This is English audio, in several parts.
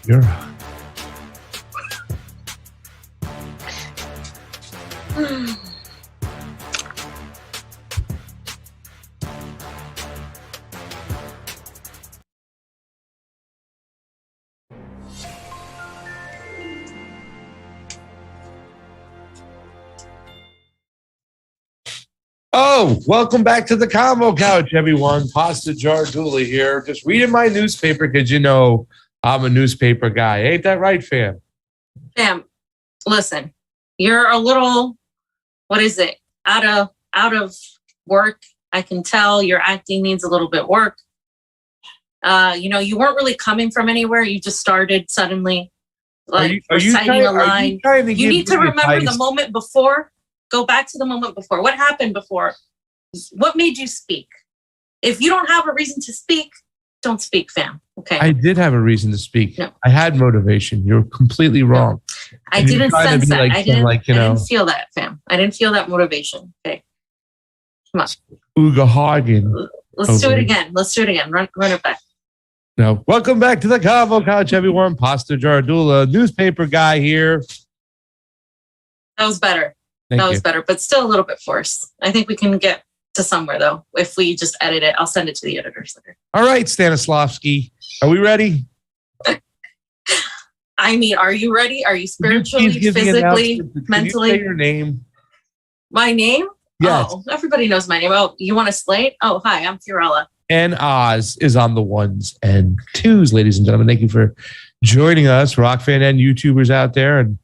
You're welcome back to the Combo Couch, everyone. Pasta Jar Dooley here. Just reading my newspaper because you know I'm a newspaper guy. Ain't that right, fam? Fam, listen, you're a little, what is it? Out of work. I can tell your acting needs a little bit work. You weren't really coming from anywhere. You just started suddenly, like reciting a line. You need to remember the moment before. Go back to the moment before. What happened before? What made you speak? If you don't have a reason to speak, don't speak, fam. Okay. I did have a reason to speak. No. I had motivation. You're completely wrong. No. I didn't sense that. I didn't feel that, fam. I didn't feel that motivation. Okay. Come on. Uga Hagen. Let's do it again. Run it back. No. Welcome back to the Combo Couch, everyone. Pasta Jardula, newspaper guy here. That was better. Thank that you. was better, but still a little bit forced. I think we can get to somewhere, though, if we just edit it. I'll send it to the editors later. All right, Stanislavski. Are we ready? I mean, are you ready? Are you spiritually, physically, mentally? Can you say your name? My name? Yes. Oh, everybody knows my name. Oh, you want to slate? Oh, hi, I'm Fiorella. And Oz is on the ones and twos, ladies and gentlemen. Thank you for joining us, Rockfan and YouTubers out there and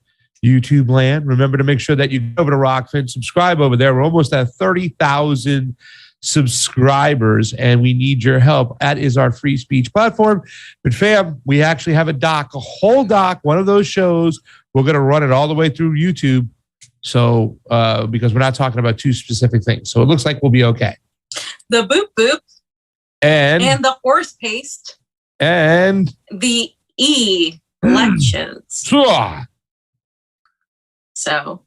YouTube land. Remember to make sure that you go over to Rockfin, subscribe over there. We're almost at 30,000 subscribers, and we need your help. That is our free speech platform. But fam, we actually have a whole doc, one of those shows. We're going to run it all the way through YouTube. So, because we're not talking about two specific things. So it looks like we'll be okay. The boop boop. And the horse paste. And the elections. So,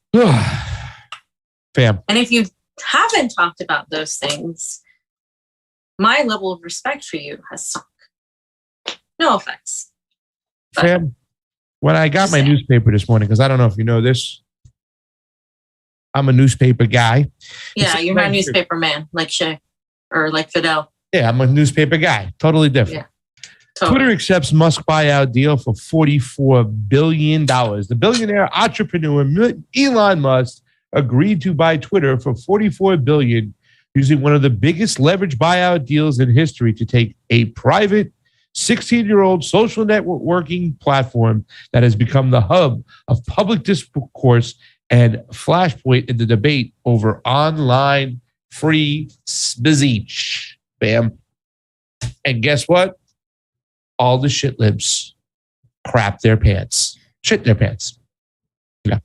fam. And if you haven't talked about those things, my level of respect for you has sunk. No offense. Fam, when I got my newspaper this morning, because I don't know if you know this, I'm a newspaper guy. Yeah, you're not a newspaper man like Shay or like Fidel. Yeah, I'm a newspaper guy. Totally different. Yeah, totally. Twitter accepts Musk buyout deal for $44 billion. The billionaire entrepreneur Elon Musk agreed to buy Twitter for $44 billion, using one of the biggest leverage buyout deals in history to take a private 16-year-old social networking platform that has become the hub of public discourse and flashpoint in the debate over online free speech. Bam. And guess what? All the shit libs crap their pants. Shit their pants. Yeah.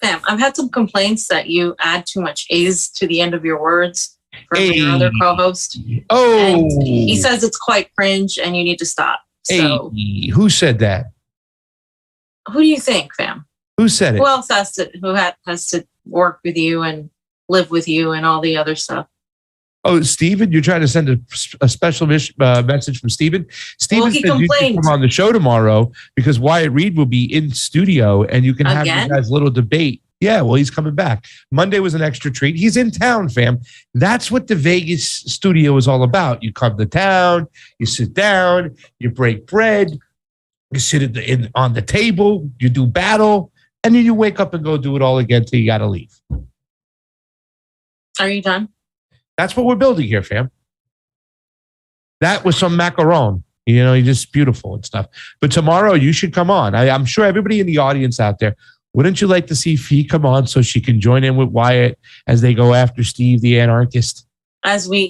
Bam. I've had some complaints that you add too much A's to the end of your words from your other co-host. Oh. And he says it's quite cringe and you need to stop. So, who said that? Who do you think, fam? Who said it? Who else has to work with you and live with you and all the other stuff? Oh, Steven, you're trying to send a special message from Steven? Steven said you can come on the show tomorrow because Wyatt Reed will be in studio and you can have you guys' little debate. Yeah, well, he's coming back. Monday was an extra treat. He's in town, fam. That's what the Vegas studio is all about. You come to town, you sit down, you break bread, you sit on the table, you do battle, and then you wake up and go do it all again till you got to leave. Are you done? That's what we're building here, fam. That was some macaron. You know, you're just beautiful and stuff. But tomorrow you should come on. I'm sure everybody in the audience out there, wouldn't you like to see Fee come on so she can join in with Wyatt as they go after Steve the anarchist? As we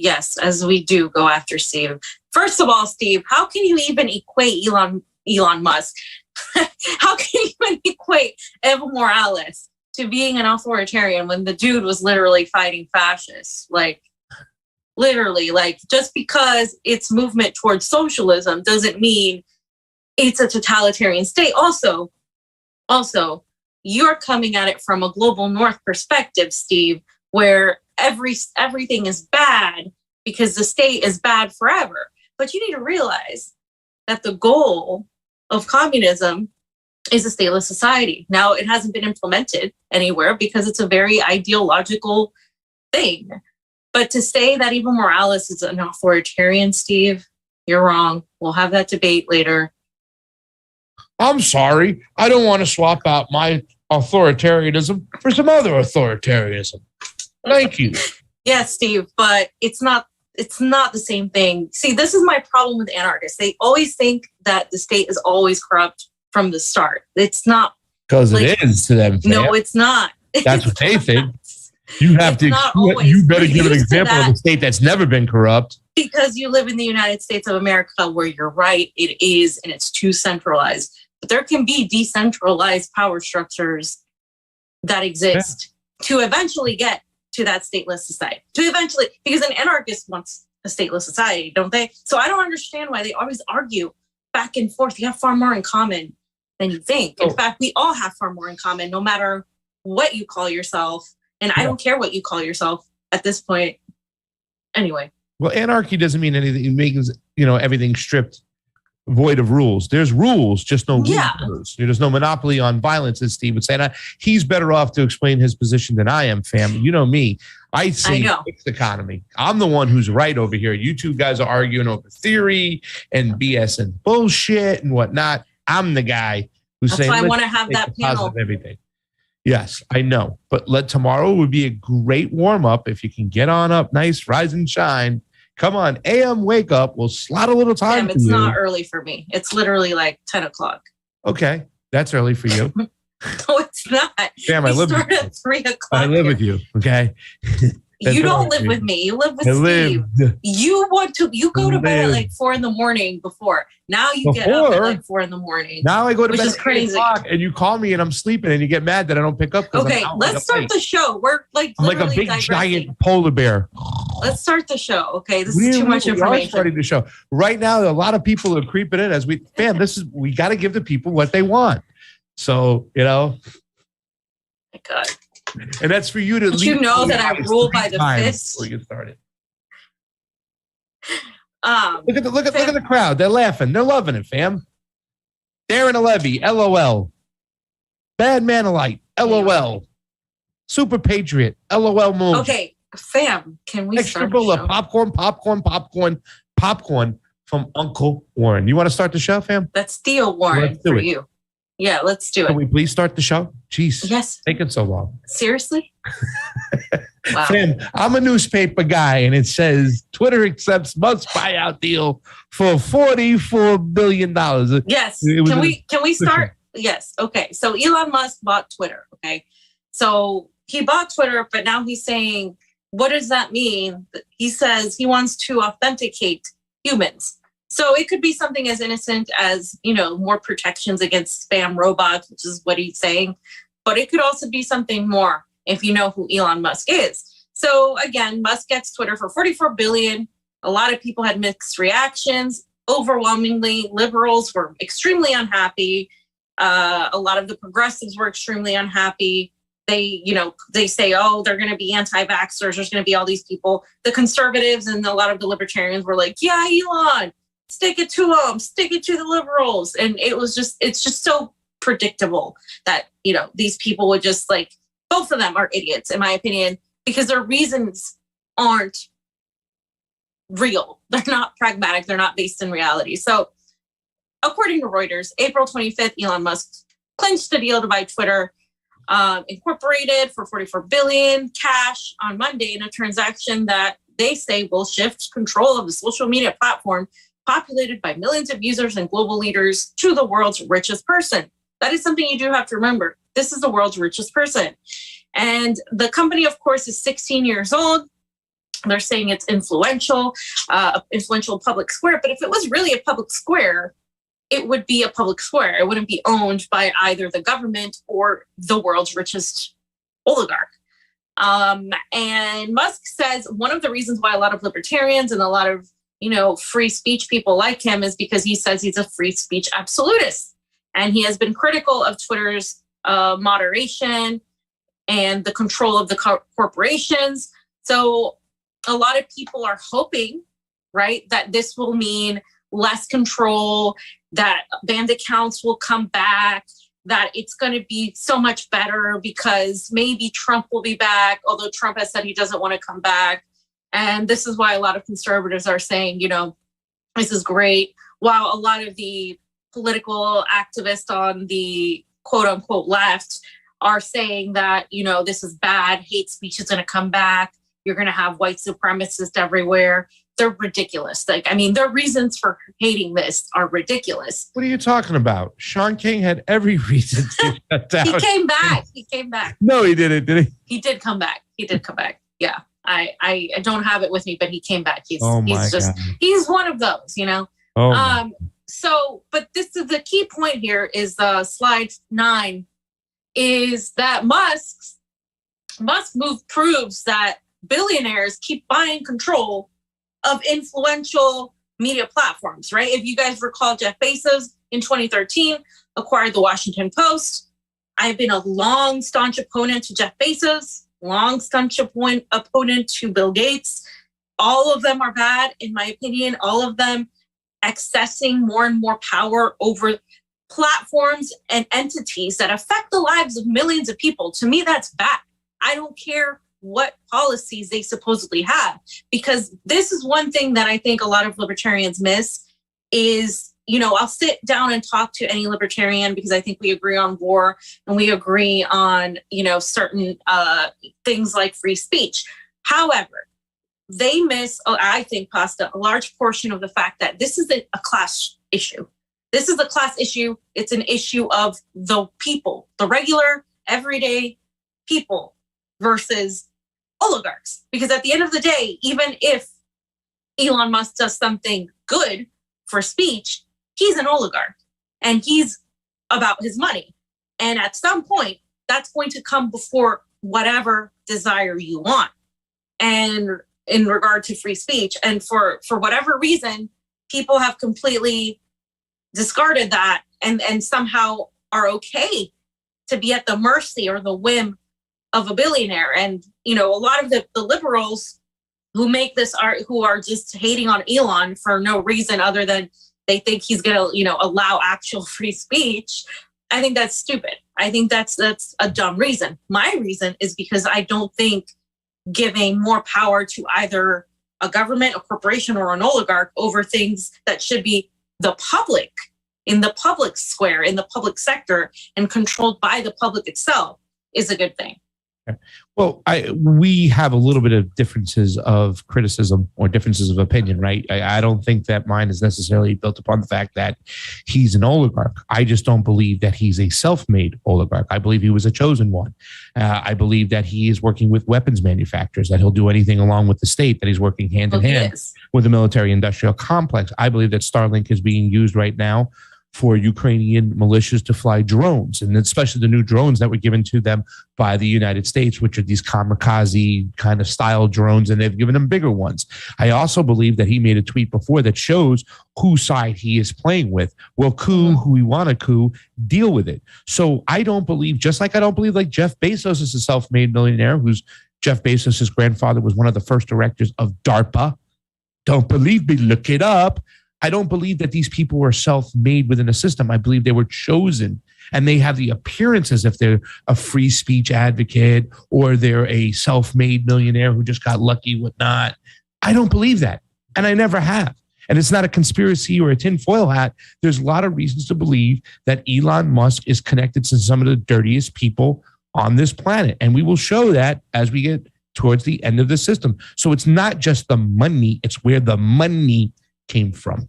do go after Steve. First of all, Steve, how can you even equate Elon Musk? How can you even equate Evo Morales to being an authoritarian when the dude was literally fighting fascists? Literally, just because it's movement towards socialism doesn't mean it's a totalitarian state. Also, you're coming at it from a global north perspective, Steve, where everything is bad because the state is bad forever. But you need to realize that the goal of communism is a stateless society. Now, it hasn't been implemented anywhere because it's a very ideological thing. But to say that Evo Morales is an authoritarian, Steve, you're wrong. We'll have that debate later. I'm sorry. I don't want to swap out my authoritarianism for some other authoritarianism. Thank you. Yes, Steve, but it's not the same thing. See, this is my problem with anarchists. They always think that the state is always corrupt from the start. It's not. Because it is to them. Fam. No, it's not. That's what they think. You have to. You better give an example of a state that's never been corrupt. Because you live in the United States of America, where you're right, it is, and it's too centralized. But there can be decentralized power structures that exist to eventually get to that stateless society. Because an anarchist wants a stateless society, don't they? So I don't understand why they always argue back and forth. You have far more in common than you think. In fact, we all have far more in common, no matter what you call yourself. And I don't care what you call yourself at this point. Anyway. Well, anarchy doesn't mean anything. It makes, everything stripped void of rules. There's rules, just no rules. There's no monopoly on violence, as Steve would say. And he's better off to explain his position than I am, fam. You know me. I say mixed economy. I'm the one who's right over here. You two guys are arguing over theory and BS and bullshit and whatnot. I'm the guy who's saying, that's why I want to have that panel. Everything. Yes, I know. But tomorrow would be a great warm-up if you can get on up, nice, rise and shine. Come on, AM, wake up. We'll slot a little time. Damn, it's not early for me. It's literally like 10 o'clock. Okay, that's early for you. No, it's not. Damn, I live with you. At 3 o'clock. I live with you, okay? You don't live with me. You live with Steve. You go to bed at like 4 a.m. before. Now you get up at like 4 a.m. Now I go to bed at 8 o'clock and you call me and I'm sleeping and you get mad that I don't pick up. Okay, let's start the show. We're like I'm like a big giant polar bear. Let's start the show. Okay, this is too much information. We are starting the show right now. A lot of people are creeping in as we got to give the people what they want. So My God. And that's for you to. Did you know that I rule by the fist? Before you get started. Look at the crowd. They're laughing. They're loving it, fam. Darren Levy, LOL. Bad Manalite, LOL. Super Patriot, LOL. Move. Okay, fam. Can we extra bowl of popcorn from Uncle Warren? You want to start the show, fam? That's Theo Warren for you. Yeah, let's do it. Can we please start the show? Jeez. Yes. Taking so long. Seriously? Wow. Sam, I'm a newspaper guy, and it says Twitter accepts Musk buyout deal for $44 billion. Yes. Can we start? Yes. Okay. So Elon Musk bought Twitter. Okay. So he bought Twitter, but now he's saying, what does that mean? He says he wants to authenticate humans. So it could be something as innocent as, more protections against spam robots, which is what he's saying. But it could also be something more if you know who Elon Musk is. So again, Musk gets Twitter for $44 billion. A lot of people had mixed reactions. Overwhelmingly, liberals were extremely unhappy. A lot of the progressives were extremely unhappy. They say, oh, they're going to be anti-vaxxers. There's going to be all these people. The conservatives and a lot of the libertarians were like, yeah, Elon, stick it to them, stick it to the liberals. And it's just so predictable that, these people would just both of them are idiots, in my opinion, because their reasons aren't real. They're not pragmatic. They're not based in reality. So according to Reuters, April 25th, Elon Musk clinched a deal to buy Twitter Incorporated for $44 billion cash on Monday in a transaction that they say will shift control of the social media platform populated by millions of users and global leaders to the world's richest person. That is something you do have to remember. This is the world's richest person. And the company, of course, is 16 years old. They're saying it's influential public square. But if it was really a public square, it would be a public square. It wouldn't be owned by either the government or the world's richest oligarch. And Musk says one of the reasons why a lot of libertarians and a lot of free speech people like him is because he says he's a free speech absolutist. And he has been critical of Twitter's moderation and the control of the corporations. So a lot of people are hoping, right, that this will mean less control, that banned accounts will come back, that it's going to be so much better because maybe Trump will be back, although Trump has said he doesn't want to come back. And this is why a lot of conservatives are saying, this is great, while a lot of the political activists on the quote unquote left are saying that, this is bad, hate speech is going to come back, you're going to have white supremacists everywhere. They're ridiculous. Their reasons for hating this are ridiculous. What are you talking about? Sean King had every reason to shut down. He came back. No, he didn't, did he? He did come back. Yeah. I don't have it with me, but he came back. He's one of those, but this is the key point here is slide 9 is that Musk's move proves that billionaires keep buying control of influential media platforms, right? If you guys recall, Jeff Bezos in 2013 acquired the Washington Post. I've been a long, staunch opponent to Jeff Bezos, long, staunch opponent to Bill Gates. All of them are bad, in my opinion. All of them accessing more and more power over platforms and entities that affect the lives of millions of people. To me, that's bad. I don't care what policies they supposedly have, because this is one thing that I think a lot of libertarians miss is, I'll sit down and talk to any libertarian because I think we agree on war and we agree on, certain things like free speech. However, they miss, I think, Pasta, a large portion of the fact that this is a class issue. This is a class issue. It's an issue of the people, the regular, everyday people versus oligarchs. Because at the end of the day, even if Elon Musk does something good for speech, he's an oligarch and he's about his money. And at some point, that's going to come before whatever desire you want. And in regard to free speech, and for whatever reason, people have completely discarded that and somehow are okay to be at the mercy or the whim of a billionaire. And, a lot of the liberals who make this art, who are just hating on Elon for no reason other than they think he's going to, allow actual free speech. I think that's stupid. I think that's a dumb reason. My reason is because I don't think giving more power to either a government, a corporation, or an oligarch over things that should be the public, in the public square, in the public sector, and controlled by the public itself is a good thing. Well, we have a little bit of differences of criticism or differences of opinion, right? I don't think that mine is necessarily built upon the fact that he's an oligarch. I just don't believe that he's a self-made oligarch. I believe he was a chosen one. I believe that he is working with weapons manufacturers, that he'll do anything along with the state, that he's working hand in hand with the military-industrial complex. I believe that Starlink is being used right now for Ukrainian militias to fly drones, and especially the new drones that were given to them by the United States, which are these kamikaze kind of style drones, and they've given them bigger ones. I also believe that he made a tweet before that shows whose side he is playing with. Well, coup who we want to coup, deal with it. So I don't believe, just like I don't believe like Jeff Bezos is a self-made millionaire, who's Jeff Bezos' grandfather was one of the first directors of DARPA. Don't believe me, look it up. I don't believe that these people were self-made within a system. I believe they were chosen, and they have the appearance as if they're a free speech advocate or they're a self-made millionaire who just got lucky, whatnot. I don't believe that, and I never have. And it's not a conspiracy or a tinfoil hat. There's a lot of reasons to believe that Elon Musk is connected to some of the dirtiest people on this planet, and we will show that as we get towards the end of the system. So it's not just the money, it's where the money came from.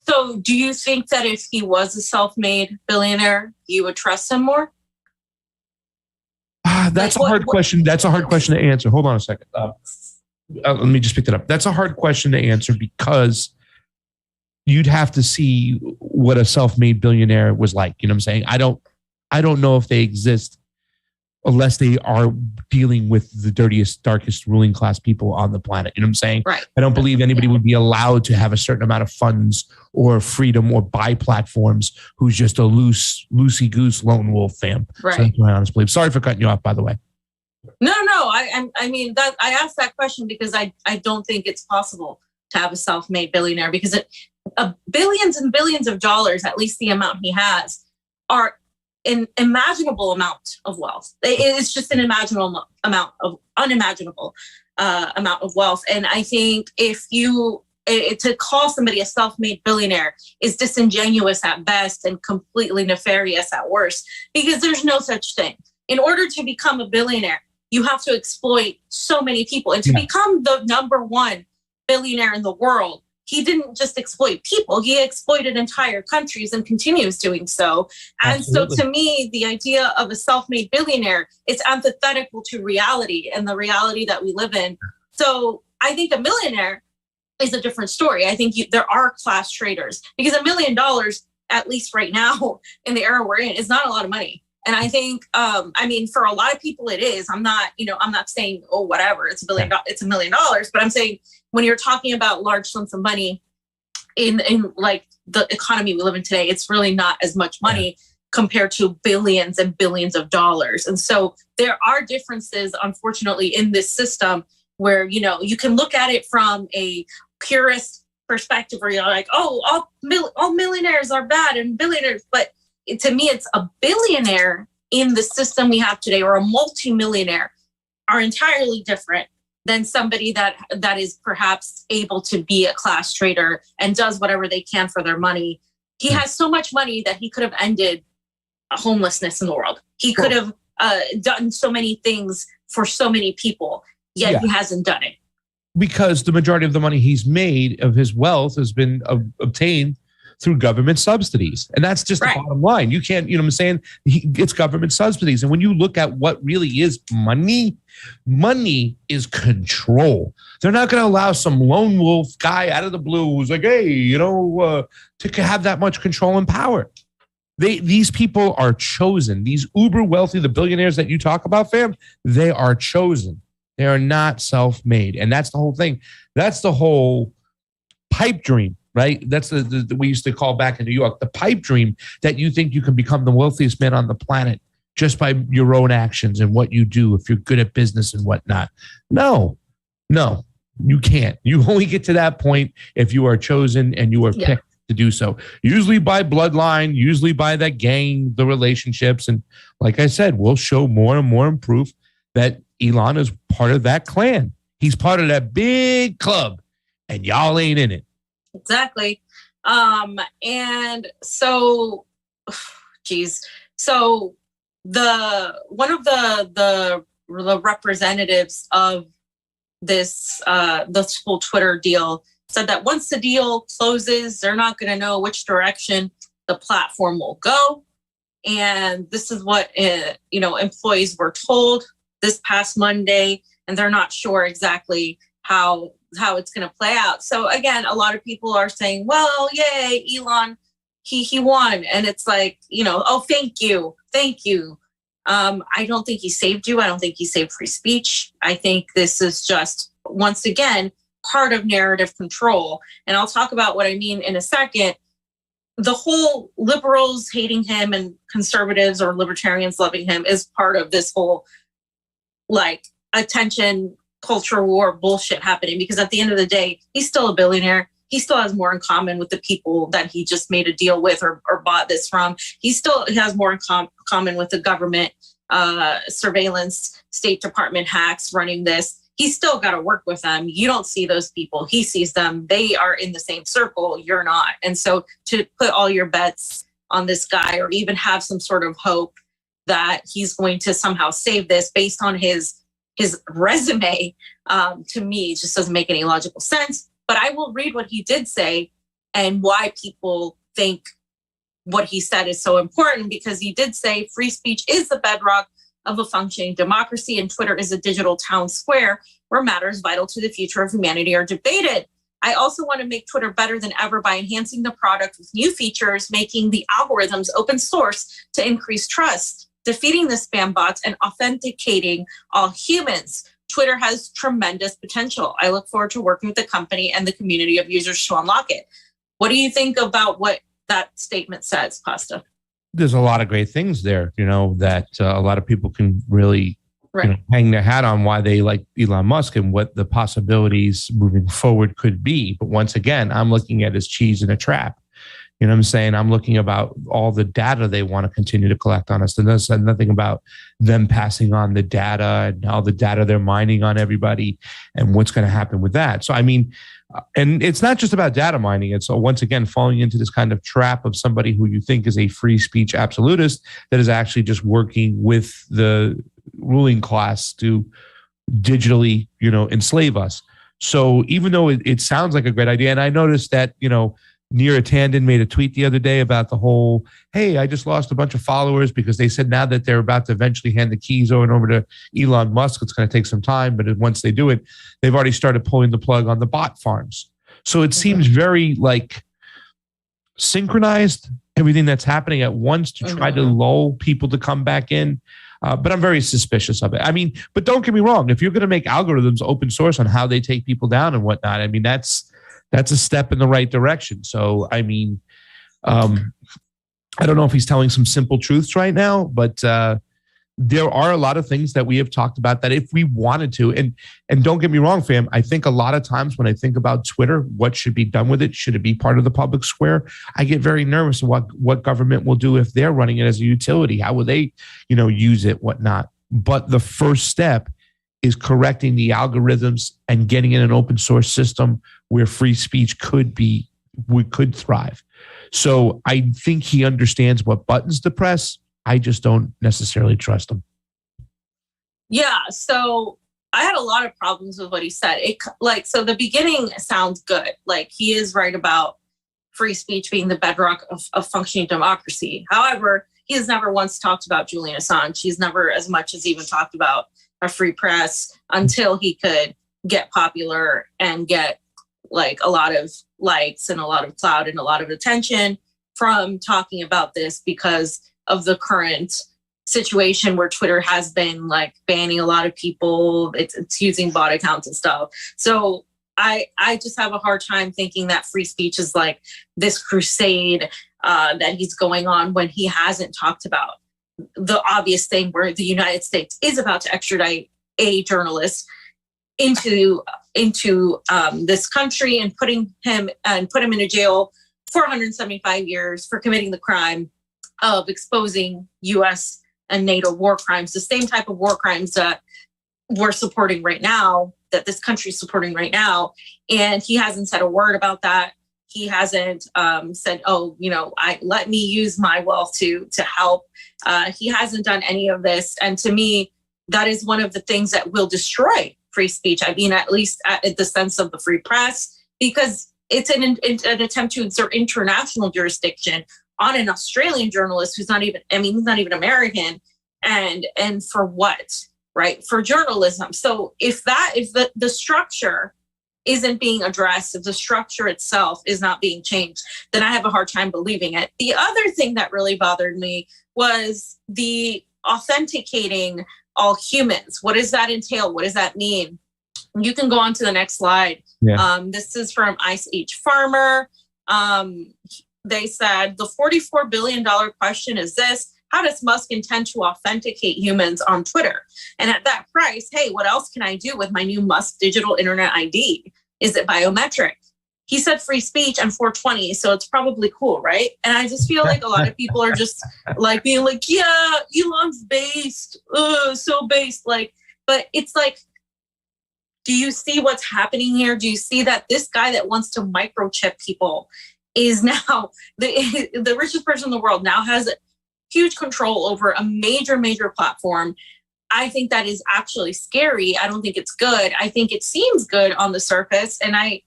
So do you think that if he was a self-made billionaire, you would trust him more? That's a hard question. That's a hard question to answer. Hold on a second. Let me just pick that up. That's a hard question to answer because you'd have to see what a self-made billionaire was like. You know what I'm saying? I don't know if they exist unless they are dealing with the dirtiest, darkest ruling class people on the planet. You know what I'm saying? Right. I don't believe anybody would be allowed to have a certain amount of funds or freedom or buy platforms who's just a loosey-goose lone wolf fam. Right. So that's my honest belief. Sorry for cutting you off, by the way. No. I mean, I asked that question because I don't think it's possible to have a self-made billionaire because billions and billions of dollars, at least the amount he has, are an unimaginable amount of wealth. It's just an unimaginable amount of wealth. And I think to call somebody a self-made billionaire is disingenuous at best and completely nefarious at worst, because there's no such thing. In order to become a billionaire, you have to exploit so many people. And to become the number one billionaire in the world, he didn't just exploit people, he exploited entire countries and continues doing so. And Absolutely. So to me, the idea of a self-made billionaire is antithetical to reality and the reality that we live in. So I think a millionaire is a different story. I think there are class traders, because $1 million, at least right now in the era we're in, is not a lot of money. And I think, for a lot of people it is. I'm not saying, oh, whatever, it's $1 million, but I'm saying when you're talking about large sums of money in like the economy we live in today, it's really not as much money compared to billions and billions of dollars. And so there are differences, unfortunately, in this system where, you can look at it from a purist perspective where you're like, oh, all millionaires are bad and billionaires. But to me, it's a billionaire in the system we have today, or a multimillionaire, are entirely different than somebody that is perhaps able to be a class trader and does whatever they can for their money. He has so much money that he could have ended homelessness in the world. He could have done so many things for so many people, yet he hasn't done it. Because the majority of the money he's made of his wealth has been obtained through government subsidies. And that's just the bottom line. You can't, you know what I'm saying? It's government subsidies. And when you look at what really is money is control. They're not going to allow some lone wolf guy out of the blue who's like, hey, to have that much control and power. These people are chosen. These uber wealthy, the billionaires that you talk about, fam, they are chosen. They are not self-made. And that's the whole thing. That's the whole pipe dream. Right? That's the we used to call back in New York, the pipe dream, that you think you can become the wealthiest man on the planet just by your own actions and what you do if you're good at business and whatnot. No, you can't. You only get to that point if you are chosen and you are picked to do so. Usually by bloodline, usually by that gang, the relationships. And like I said, we'll show more and more proof that Elon is part of that clan. He's part of that big club and y'all ain't in it. Exactly. And so, so one of the representatives of this whole Twitter deal said that once the deal closes, they're not going to know which direction the platform will go. And this is what employees were told this past Monday, and they're not sure exactly how it's going to play out. So again, a lot of people are saying, well, yay, Elon, he won. And it's like, oh, thank you. I don't think he saved you. I don't think he saved free speech. I think this is just, once again, part of narrative control. And I'll talk about what I mean in a second. The whole liberals hating him and conservatives or libertarians loving him is part of this whole attention culture war bullshit happening, because at the end of the day, he's still a billionaire. He still has more in common with the people that he just made a deal with or bought this from. He has more in common with the government surveillance, State Department hacks running this. He's still got to work with them. You don't see those people. He sees them. They are in the same circle. You're not. And so to put all your bets on this guy, or even have some sort of hope that he's going to somehow save this based on his resume, to me, just doesn't make any logical sense. But I will read what he did say and why people think what he said is so important, because he did say free speech is the bedrock of a functioning democracy, and Twitter is a digital town square where matters vital to the future of humanity are debated. I also want to make Twitter better than ever by enhancing the product with new features, making the algorithms open source to increase trust, defeating the spam bots, and authenticating all humans. Twitter has tremendous potential. I look forward to working with the company and the community of users to unlock it. What do you think about what that statement says, Pasta? There's a lot of great things there, that a lot of people can really hang their hat on why they like Elon Musk and what the possibilities moving forward could be. But once again, I'm looking at his cheese in a trap. You know what I'm saying? I'm looking about all the data they want to continue to collect on us. And there's nothing about them passing on the data and all the data they're mining on everybody and what's going to happen with that. So, I mean, and it's not just about data mining. It's once again falling into this kind of trap of somebody who you think is a free speech absolutist that is actually just working with the ruling class to digitally, enslave us. So even though it sounds like a great idea, and I noticed that, Neera Tanden made a tweet the other day about the whole, hey, I just lost a bunch of followers because they said now that they're about to eventually hand the keys over to Elon Musk, it's going to take some time. But once they do it, they've already started pulling the plug on the bot farms. So it seems very synchronized, everything that's happening at once to try to lull people to come back in. But I'm very suspicious of it. I mean, but don't get me wrong. If you're going to make algorithms open source on how they take people down and whatnot, I mean, that's a step in the right direction. So, I mean, I don't know if he's telling some simple truths right now, but there are a lot of things that we have talked about that if we wanted to, and don't get me wrong, fam, I think a lot of times when I think about Twitter, what should be done with it? Should it be part of the public square? I get very nervous of what government will do if they're running it as a utility. How will they, use it, whatnot? But the first step is correcting the algorithms and getting in an open source system where free speech could thrive. So I think he understands what buttons to press. I just don't necessarily trust him. Yeah. So I had a lot of problems with what he said. So the beginning sounds good. Like he is right about free speech being the bedrock of functioning democracy. However, he has never once talked about Julian Assange. He's never as much as even talked about a free press until he could get popular and get a lot of likes and a lot of clout and a lot of attention from talking about this because of the current situation where Twitter has been banning a lot of people. It's using bot accounts and stuff. So I just have a hard time thinking that free speech is this crusade that he's going on when he hasn't talked about the obvious thing where the United States is about to extradite a journalist into this country and put him in a jail for 175 years for committing the crime of exposing U.S. and NATO war crimes, the same type of war crimes that we're supporting right now, that this country is supporting right now. And he hasn't said a word about that. He hasn't said, let me use my wealth to help. He hasn't done any of this. And to me, that is one of the things that will destroy free speech. I mean, at least at the sense of the free press, because it's an attempt to insert international jurisdiction on an Australian journalist who's not even American. And for what, right? For journalism. So if the structure isn't being addressed, if the structure itself is not being changed, then I have a hard time believing it. The other thing that really bothered me was the authenticating all humans. What does that entail? What does that mean? You can go on to the next slide. Yeah. This is from Ice H Farmer. They said the $44 billion question is this: how does Musk intend to authenticate humans on Twitter? And at that price, hey, what else can I do with my new Musk digital internet ID? Is it biometric? He said free speech and 420, so it's probably cool, right? And I just feel like a lot of people are just being like, yeah, Elon's based, so based. But it's do you see what's happening here? Do you see that this guy that wants to microchip people is now the richest person in the world, now has huge control over a major, major platform? I think that is actually scary. I don't think it's good. I think it seems good on the surface. And I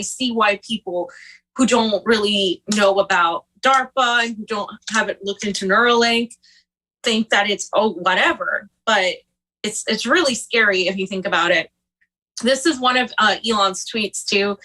see why people who don't really know about DARPA and who haven't looked into Neuralink think that it's, whatever. But it's really scary if you think about it. This is one of Elon's tweets too.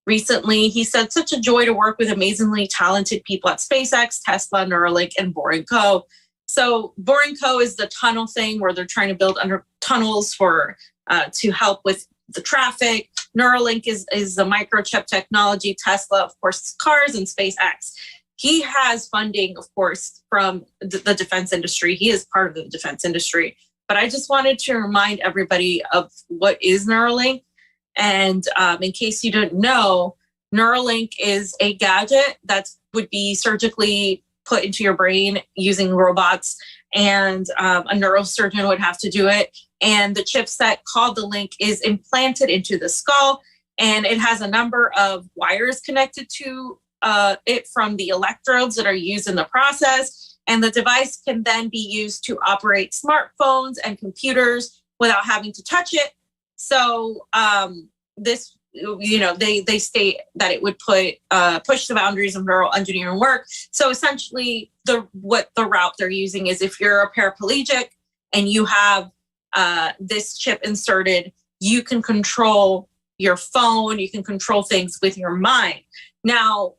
Recently, he said, such a joy to work with amazingly talented people at SpaceX, Tesla, Neuralink, and Boring Co. So Boring Co is the tunnel thing where they're trying to build under tunnels to help with the traffic. Neuralink is the microchip technology. Tesla, of course, cars, and SpaceX. He has funding, of course, from the defense industry. He is part of the defense industry. But I just wanted to remind everybody of what is Neuralink. And in case you didn't know, Neuralink is a gadget that would be surgically put into your brain using robots, and a neurosurgeon would have to do it. And the chipset called the link is implanted into the skull, and it has a number of wires connected to it from the electrodes that are used in the process. And the device can then be used to operate smartphones and computers without having to touch it. So this, they state that it would push the boundaries of neural engineering work. So essentially, the route they're using is if you're a paraplegic and you have this chip inserted, you can control your phone, you can control things with your mind. Now,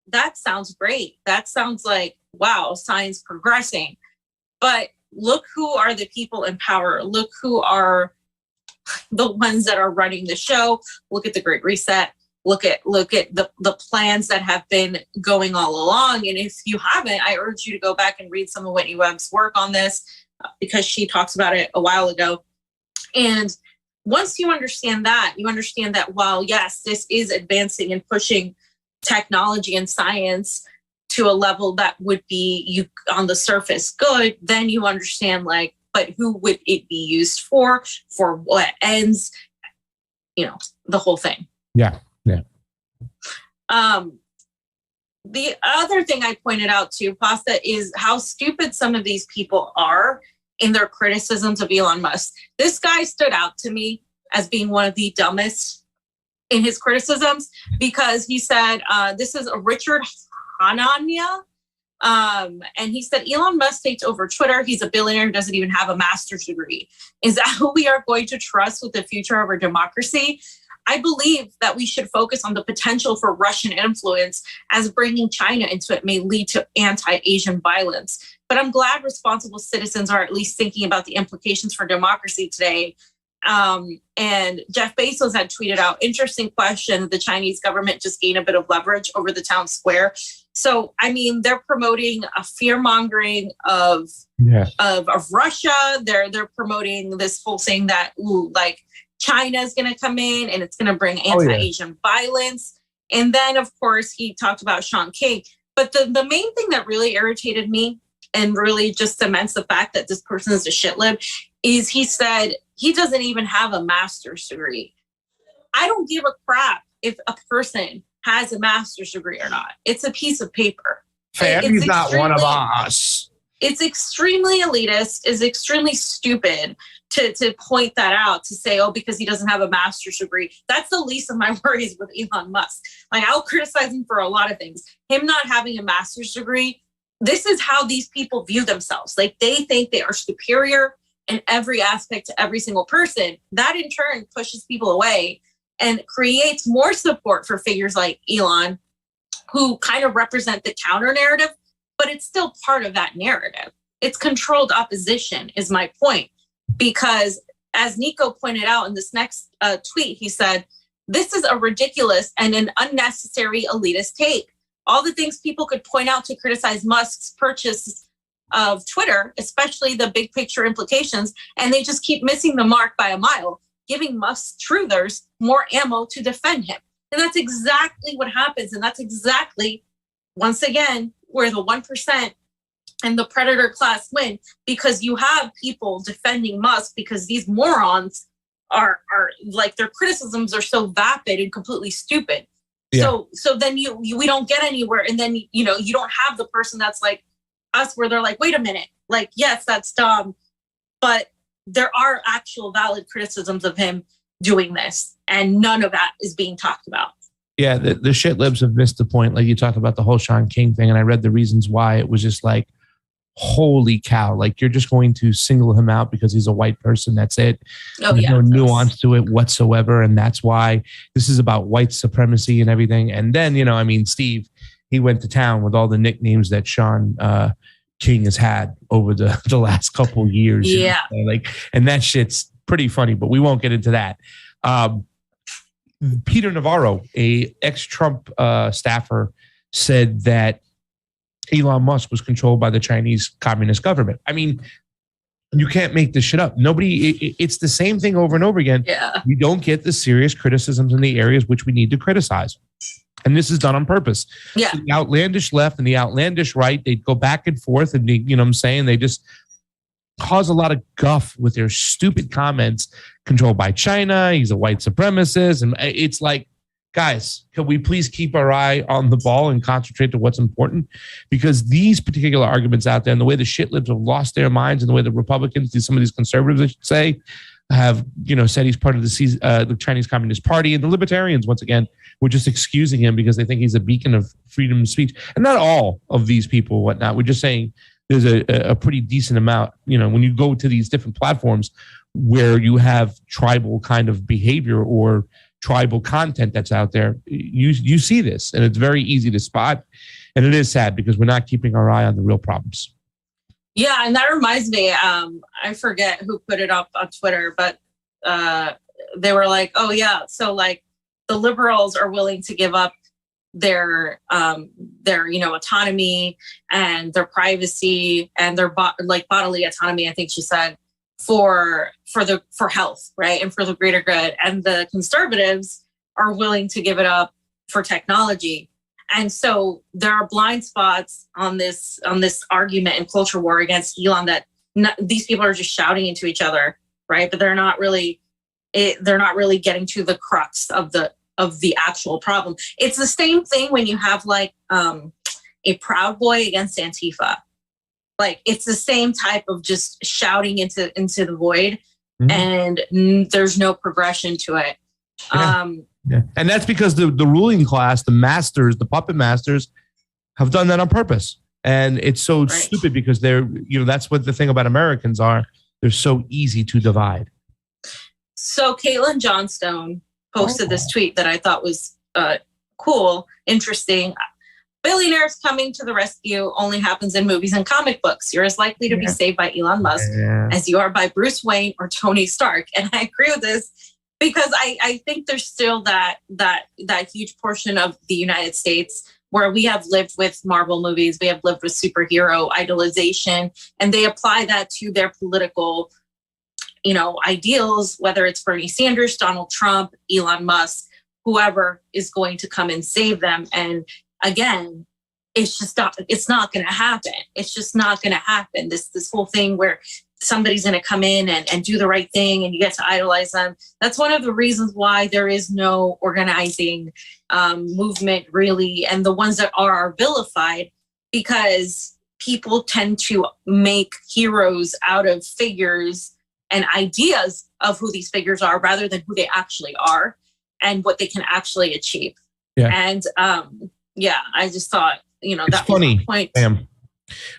that sounds great. That sounds like, wow, science progressing. But look who are the people in power. Look who are the ones that are running the show. Look at the Great Reset. Look at the plans that have been going all along. And if you haven't, I urge you to go back and read some of Whitney Webb's work on this, because she talks about it a while ago. And once you understand that, while yes, this is advancing and pushing technology and science to a level that would be you on the surface good, then you understand, like, but who would it be used for what ends, the whole thing. Yeah. The other thing I pointed out to Pasta is how stupid some of these people are in their criticisms of Elon Musk. This guy stood out to me as being one of the dumbest in his criticisms, because he said, this is a Richard Hanania. And he said, Elon Musk takes over Twitter. He's a billionaire who doesn't even have a master's degree. Is that who we are going to trust with the future of our democracy? I believe that we should focus on the potential for Russian influence, as bringing China into it may lead to anti-Asian violence. But I'm glad responsible citizens are at least thinking about the implications for democracy today. And Jeff Bezos had tweeted out, interesting question, the Chinese government just gained a bit of leverage over the town square. So, I mean, they're promoting a fear-mongering of Russia. They're promoting this whole thing that, China is going to come in and it's going to bring anti-Asian violence. And then, of course, he talked about Sean King. But the main thing that really irritated me and really just cements the fact that this person is a shitlib is he said he doesn't even have a master's degree. I don't give a crap if a person has a master's degree or not. It's a piece of paper. He's not one of us. It's extremely elitist, is extremely stupid to point that out, to say, because he doesn't have a master's degree. That's the least of my worries with Elon Musk. Like, I'll criticize him for a lot of things. Him not having a master's degree, this is how these people view themselves. Like, they think they are superior in every aspect to every single person. That in turn pushes people away and creates more support for figures like Elon, who kind of represent the counter narrative, but it's still part of that narrative. It's controlled opposition is my point, because as Nico pointed out in this next tweet, he said, this is a ridiculous and an unnecessary elitist take. All the things people could point out to criticize Musk's purchase of Twitter, especially the big picture implications, and they just keep missing the mark by a mile, giving Musk truthers more ammo to defend him. And that's exactly what happens. And that's exactly, once again, where the 1% and the predator class win, because you have people defending Musk because these morons are like, their criticisms are so vapid and completely stupid. Yeah. So then we don't get anywhere. And then, you don't have the person that's like us, where they're like, wait a minute, like, yes, that's dumb, but there are actual valid criticisms of him doing this, and none of that is being talked about. Yeah, the shit libs have missed the point. Like, you talked about the whole Sean King thing, and I read the reasons why. It was just like, holy cow, like, you're just going to single him out because he's a white person. That's it. There's no nuance to it whatsoever. And that's why this is about white supremacy and everything. And then, Steve, he went to town with all the nicknames that Sean King has had over the last couple years. Yeah. And that shit's pretty funny, but we won't get into that. Peter Navarro, a ex-Trump staffer, said that Elon Musk was controlled by the Chinese Communist government. I mean, You can't make this shit up. It's the same thing over and over again. Yeah. We don't get the serious criticisms in the areas which we need to criticize. And this is done on purpose. Yeah. So the outlandish left and the outlandish right, they go back and forth and they just cause a lot of guff with their stupid comments controlled by China. He's a white supremacist. And it's like, guys, can we please keep our eye on the ball and concentrate to what's important? Because these particular arguments out there and the way the shitlibs have lost their minds and the way the Republicans, some of these conservatives, I should say, have said he's part of the Chinese Communist Party, and the libertarians, once again, were just excusing him because they think he's a beacon of freedom of speech. And not all of these people or whatnot. We're just saying there's a pretty decent amount, when you go to these different platforms where you have tribal kind of behavior or tribal content that's out there, you see this, and it's very easy to spot. And it is sad because we're not keeping our eye on the real problems. Yeah, and that reminds me, I forget who put it up on Twitter, but they were like, oh yeah, so like the liberals are willing to give up their autonomy and their privacy and their bodily autonomy, I think she said, for health, right, and for the greater good, and the conservatives are willing to give it up for technology. And so there are blind spots on this argument and culture war against Elon that these people are just shouting into each other, right? But they're not really getting to the crux of the actual problem. It's the same thing when you have like a Proud Boy against Antifa. Like it's the same type of just shouting into the void, and there's no progression to it. Yeah. And that's because the ruling class, the masters, the puppet masters, have done that on purpose. And it's so stupid because they're, that's what the thing about Americans are. They're so easy to divide. So Caitlin Johnstone posted this tweet that I thought was cool, interesting. Billionaires coming to the rescue only happens in movies and comic books. You're as likely to be saved by Elon Musk as you are by Bruce Wayne or Tony Stark. And I agree with this because I think there's still that huge portion of the United States where we have lived with Marvel movies, we have lived with superhero idolization, and they apply that to their political, ideals, whether it's Bernie Sanders, Donald Trump, Elon Musk, whoever is going to come and save them. And again, it's not going to happen. It's just not going to happen. This whole thing where somebody's going to come in and do the right thing and you get to idolize them. That's one of the reasons why there is no organizing movement really. And the ones that are vilified because people tend to make heroes out of figures and ideas of who these figures are rather than who they actually are and what they can actually achieve. Yeah. And I just thought, that's funny. Point.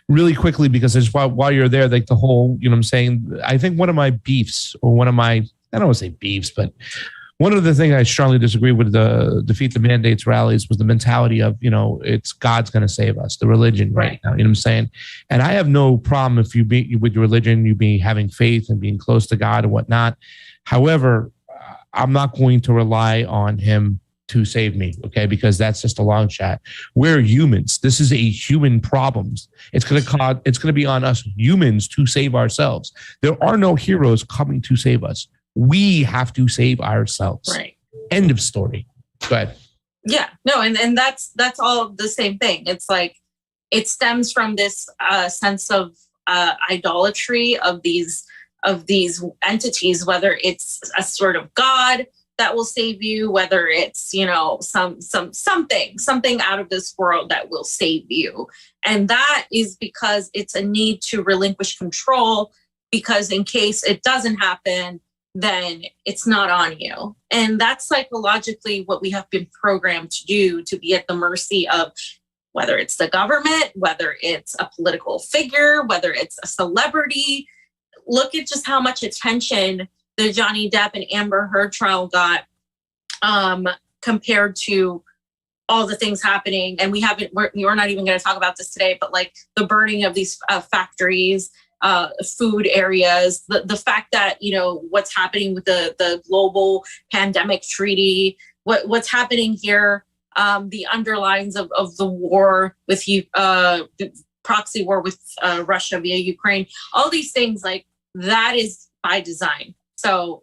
Really quickly, because it's while you're there, like the whole, what I'm saying, I think one of my beefs or I don't want to say beefs, but one of the things I strongly disagree with the Defeat the Mandates rallies was the mentality of, it's God's going to save us, the religion right now, what I'm saying? And I have no problem if you be with your religion, you be having faith and being close to God and whatnot. However, I'm not going to rely on him to save me, okay? Because that's just a long shot. We're humans. This is a human problem. It's going to be on us humans to save ourselves. There are no heroes coming to save us. We have to save ourselves. Right. End of story. Go ahead. Yeah. No, and that's all the same thing. It's like it stems from this sense of idolatry of these entities, whether it's a sort of God that will save you, whether it's, something out of this world that will save you. And that is because it's a need to relinquish control, because in case it doesn't happen, then it's not on you. And that's psychologically what we have been programmed to do, to be at the mercy of whether it's the government, whether it's a political figure, whether it's a celebrity. Look at just how much attention the Johnny Depp and Amber Heard trial got compared to all the things happening. And we're not even going to talk about this today, but like the burning of these factories, food areas, the fact that, what's happening with the global pandemic treaty, what's happening here, the underlines of the war with the proxy war with Russia via Ukraine, all these things, like that is by design. So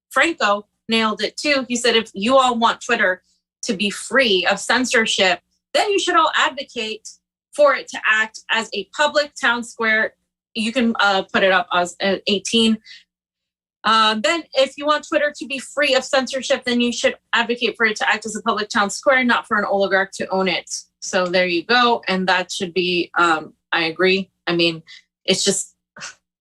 Franco nailed it too. He said, if you all want Twitter to be free of censorship, then you should all advocate for it to act as a public town square. You can put it up as 18. Then if you want Twitter to be free of censorship, then you should advocate for it to act as a public town square, not for an oligarch to own it. So there you go. And that should be, I agree. I mean, it's just,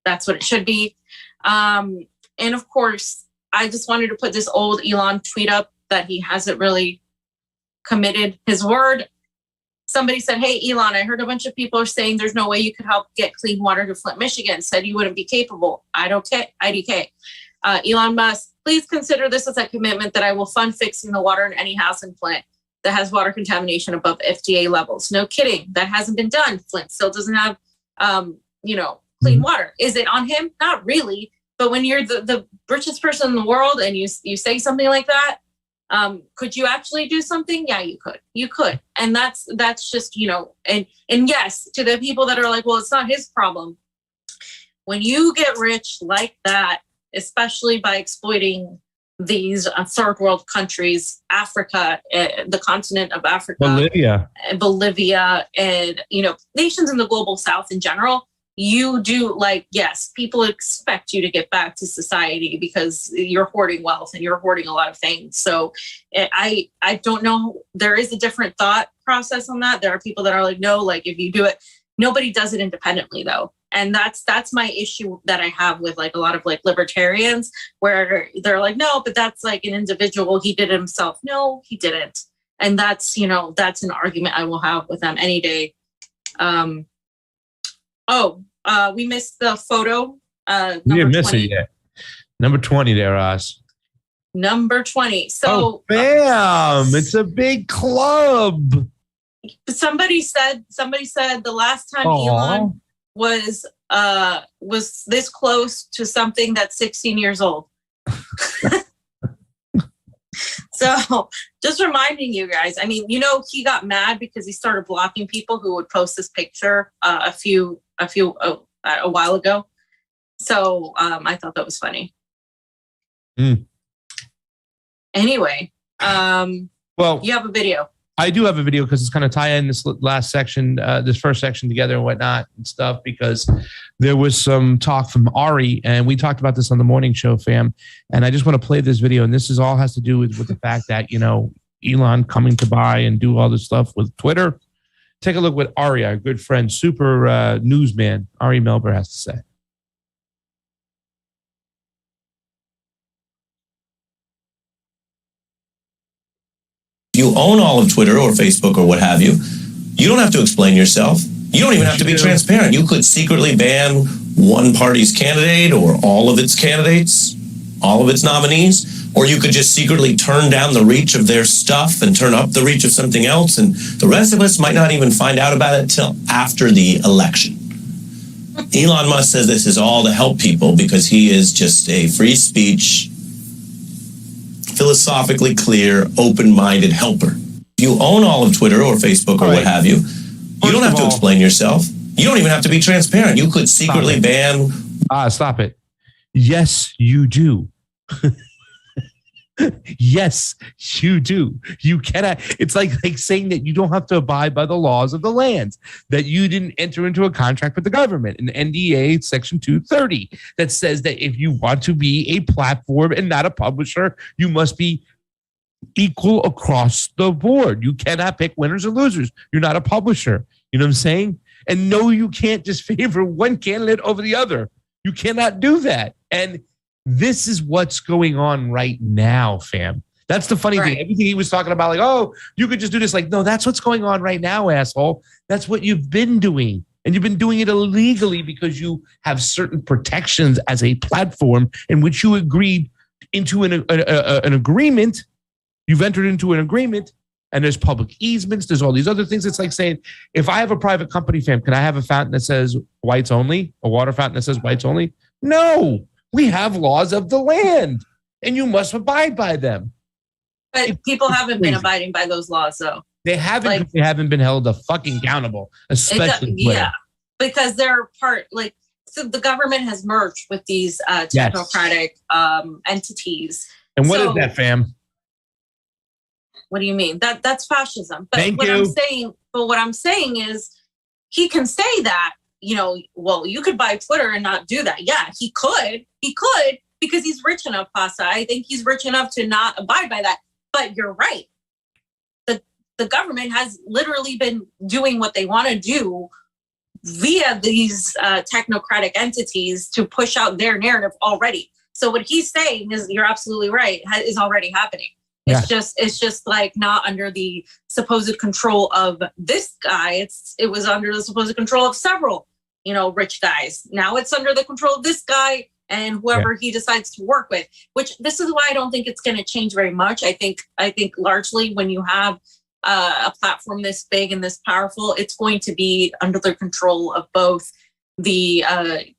that's what it should be. And of course, I just wanted to put this old Elon tweet up that he hasn't really committed his word. Somebody said, hey, Elon, I heard a bunch of people are saying there's no way you could help get clean water to Flint, Michigan. Said you wouldn't be capable. IDK. Elon Musk, please consider this as a commitment that I will fund fixing the water in any house in Flint that has water contamination above FDA levels. No kidding. That hasn't been done. Flint still doesn't have, clean water. Is it on him? Not really. But when you're the richest person in the world and you say something like that, could you actually do something? Yeah, you could. And that's just, and yes, to the people that are like, well, it's not his problem. When you get rich like that, especially by exploiting these third world countries, Africa, the continent of Africa, Bolivia, and, nations in the global South in general, you do yes, people expect you to get back to society because you're hoarding wealth and you're hoarding a lot of things. So I don't know. There is a different thought process on that. There are people that are like, no, if you do it, nobody does it independently though. And that's my issue that I have with a lot of libertarians where they're like, no, but that's an individual. He did it himself. No, he didn't. And that's an argument I will have with them any day. We missed the photo. We didn't miss it yet. Number 20 there, Oz. Number 20. So, bam! It's a big club. Somebody said the last time Elon was this close to something that's 16 years old. So just reminding you guys, I mean, he got mad because he started blocking people who would post this picture a while ago. So I thought that was funny. Anyway, well, you have a video. I do have a video because it's kind of tie in this last section, this first section together and whatnot and stuff, because there was some talk from Ari and we talked about this on the morning show, fam. And I just want to play this video. And this is all has to do with the fact that, Elon coming to buy and do all this stuff with Twitter. Take a look what Ari, our good friend, super newsman, Ari Melber has to say. You own all of Twitter or Facebook or what have you. You don't have to explain yourself. You don't even have to be transparent. You could secretly ban one party's candidate or all of its candidates, all of its nominees, or you could just secretly turn down the reach of their stuff and turn up the reach of something else. And the rest of us might not even find out about it till after the election. Elon Musk says this is all to help people because he is just a free speech, philosophically clear, open-minded helper. You own all of Twitter or Facebook or what have you. You don't have to explain yourself. You don't even have to be transparent. You could secretly ban. Stop it. Yes, you do. Yes, you do. You cannot. It's like saying that you don't have to abide by the laws of the land, that you didn't enter into a contract with the government, an NDA section 230 that says that if you want to be a platform and not a publisher, you must be equal across the board. You cannot pick winners or losers. You're not a publisher. You know what I'm saying? And no, you can't just favor one candidate over the other. You cannot do that. And this is what's going on right now, fam. That's the funny thing. Everything he was talking about, you could just do this. No, that's what's going on right now, asshole. That's what you've been doing. And you've been doing it illegally because you have certain protections as a platform in which you agreed into an agreement. You've entered into an agreement and there's public easements. There's all these other things. It's like saying, if I have a private company, fam, can I have a fountain that says whites only? A water fountain that says whites only? No. We have laws of the land, and you must abide by them. But people haven't been abiding by those laws, though. They haven't. They haven't been held fucking accountable, especially yeah, because they're part. So the government has merged with these technocratic entities. And what is that, fam? What do you mean? That's fascism. But Thank you. What I'm saying is, he can say that, well, you could buy Twitter and not do that. Yeah, he could because he's rich enough, Pasa. I think he's rich enough to not abide by that. But you're right. The government has literally been doing what they want to do via these technocratic entities to push out their narrative already. So what he's saying is, you're absolutely right, is already happening. It's just like not under the supposed control of this guy. It was under the supposed control of several, rich guys. Now it's under the control of this guy and whoever he decides to work with, which this is why I don't think it's going to change very much. I think largely when you have a platform this big and this powerful, it's going to be under the control of both the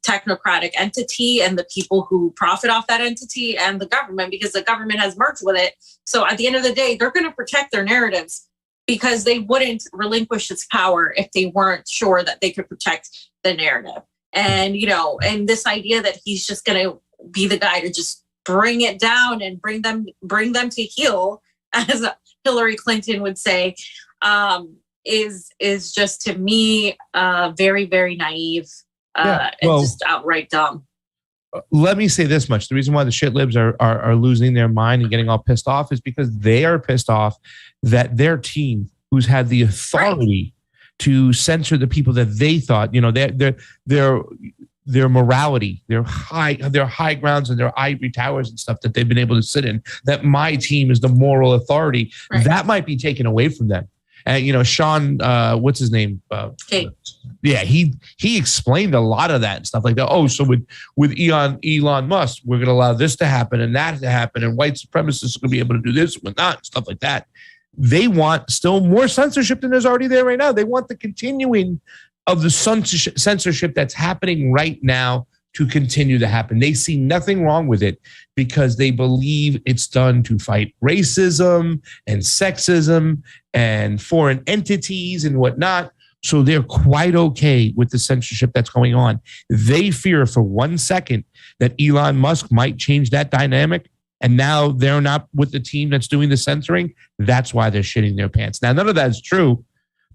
technocratic entity and the people who profit off that entity and the government, because the government has merged with it. So at the end of the day, they're going to protect their narratives, because they wouldn't relinquish its power if they weren't sure that they could protect the narrative. And, and this idea that he's just going to be the guy to just bring it down and bring them to heel, as Hillary Clinton would say, is just, to me, very, very naive. And just outright dumb. Let me say this much. The reason why the shit libs are losing their mind and getting all pissed off is because they are pissed off that their team, who's had the authority to censor the people that they thought, their morality, their high grounds and their ivory towers and stuff that they've been able to sit in, that my team is the moral authority, that might be taken away from them. And, Sean, what's his name? Yeah, he explained a lot of that and stuff like that. Oh, so with Elon Musk, we're going to allow this to happen and that to happen, and white supremacists are going to be able to do this and that and stuff like that. They want still more censorship than there's already there right now. They want the continuing of the censorship that's happening right now to continue to happen. They see nothing wrong with it because they believe it's done to fight racism and sexism and foreign entities and whatnot. So they're quite okay with the censorship that's going on. They fear for 1 second that Elon Musk might change that dynamic, and now they're not with the team that's doing the censoring. That's why they're shitting their pants. Now, none of that is true,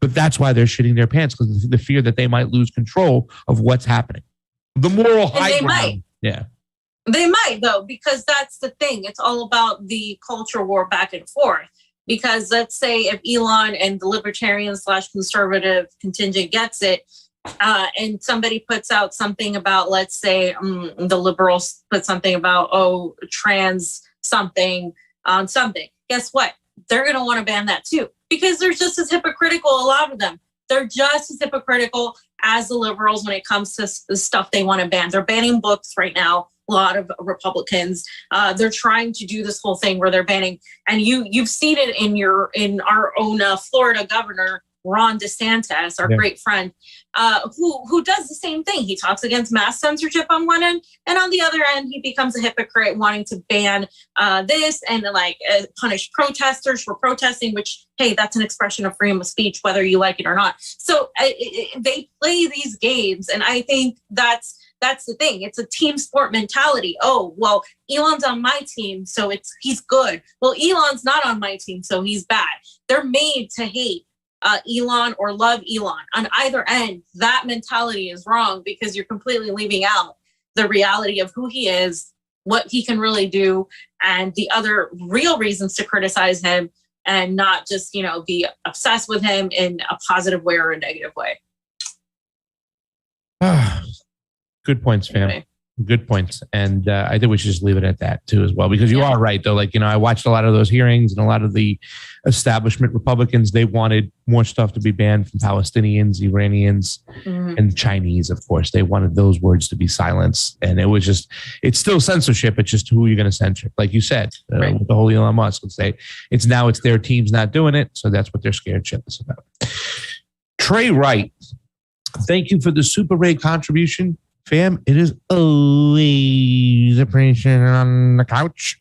but that's why they're shitting their pants, because of the fear that they might lose control of what's happening. The moral high ground. Yeah. They might, though, because that's the thing. It's all about the culture war back and forth. Because let's say if Elon and the libertarian/conservative contingent gets it, and somebody puts out something about, let's say, the liberals put something about, trans something on something. Guess what? They're going to want to ban that too, because they're just as hypocritical, a lot of them. They're just as hypocritical as the liberals when it comes to the stuff they want to ban. They're banning books right now. A lot of Republicans, they're trying to do this whole thing where they're banning, and you've seen it in our own Florida governor, Ron DeSantis, our great friend, who does the same thing. He talks against mass censorship on one end, and on the other end, he becomes a hypocrite wanting to ban this and punish protesters for protesting, which, hey, that's an expression of freedom of speech, whether you like it or not. So they play these games, and I think that's the thing. It's a team sport mentality. Oh, well, Elon's on my team, so he's good. Well, Elon's not on my team, so he's bad. They're made to hate Elon or love Elon. On either end, that mentality is wrong, because you're completely leaving out the reality of who he is, what he can really do, and the other real reasons to criticize him, and not just, be obsessed with him in a positive way or a negative way. Good points, fam. Anyway. Good points. And I think we should just leave it at that too as well, because you are right though. I watched a lot of those hearings, and a lot of the establishment Republicans, they wanted more stuff to be banned from Palestinians, Iranians, and Chinese, of course. They wanted those words to be silenced. And it's still censorship. It's just who you're going to censor. Like you said, with the whole Elon Musk, let's say it's their team's not doing it. So that's what they're scared shitless about. Trey Wright, thank you for the Super Ray contribution. Fam, it is always a appreciation on the couch.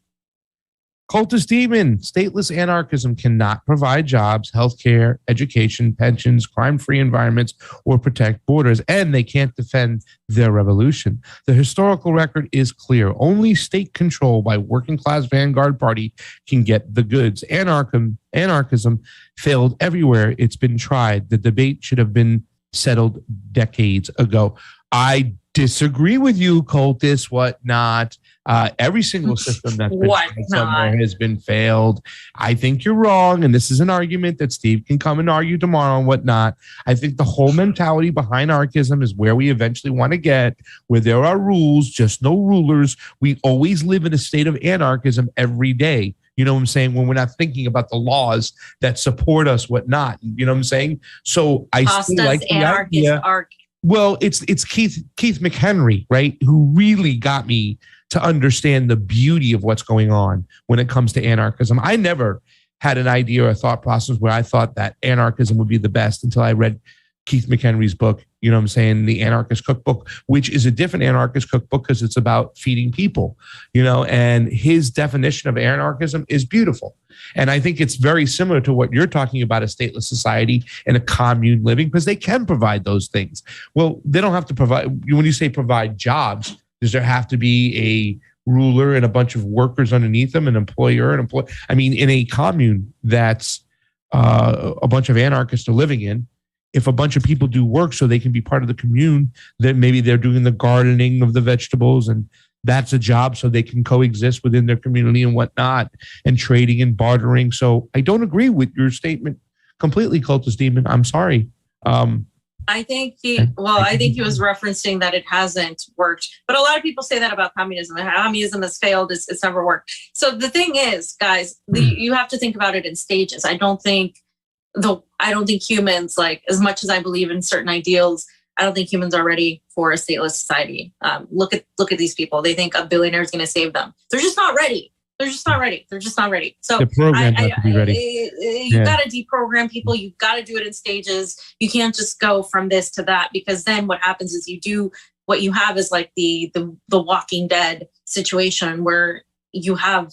Cultist Demon, stateless anarchism cannot provide jobs, healthcare, education, pensions, crime-free environments, or protect borders, and they can't defend their revolution. The historical record is clear. Only state control by working-class vanguard party can get the goods. Anarchism failed everywhere it's been tried. The debate should have been settled decades ago. I disagree with you, cultists, whatnot. Every single system that's been tried somewhere has been failed. I think you're wrong, and this is an argument that Steve can come and argue tomorrow and whatnot. I think the whole mentality behind anarchism is where we eventually want to get, where there are rules, just no rulers. We always live in a state of anarchism every day. You know what I'm saying? When we're not thinking about the laws that support us, whatnot. You know what I'm saying? So I still like the idea. Well, it's Keith McHenry, right, who really got me to understand the beauty of what's going on when it comes to anarchism. I never had an idea or a thought process where I thought that anarchism would be the best until I read Keith McHenry's book, you know what I'm saying, The Anarchist Cookbook, which is a different anarchist cookbook because it's about feeding people, you know, and his definition of anarchism is beautiful. And I think it's very similar to what you're talking about, a stateless society and a commune living, because they can provide those things. Well, they don't have to provide, when you say provide jobs, does there have to be a ruler and a bunch of workers underneath them, an employer and employee? I mean, in a commune that's a bunch of anarchists are living in, if a bunch of people do work so they can be part of the commune, then maybe they're doing the gardening of the vegetables, and that's a job so they can coexist within their community and whatnot, and trading and bartering. So I don't agree with your statement completely, Cultist Demon. I'm sorry. I think he was referencing that it hasn't worked, but a lot of people say that about communism. Communism has failed. It's never worked. So the thing is, guys, you have to think about it in stages. I don't think humans, like, as much as I believe in certain ideals, I don't think humans are ready for a stateless society. Look at these people. They think a billionaire is going to save them. They're just not ready. They're just not ready. So the program has to be ready. You got to deprogram people. You got to do it in stages. You can't just go from this to that, because then what happens is what you have is like the Walking Dead situation, where you have,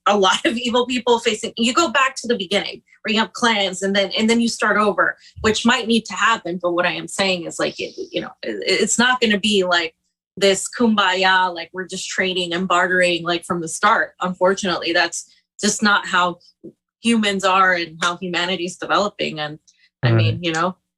a lot of evil people facing. You go back to the beginning where you have clans, and then you start over, which might need to happen. But what I am saying is, like, it's not going to be like this kumbaya, like we're just trading and bartering like from the start. Unfortunately, that's just not how humans are and how humanity is developing. And I mean,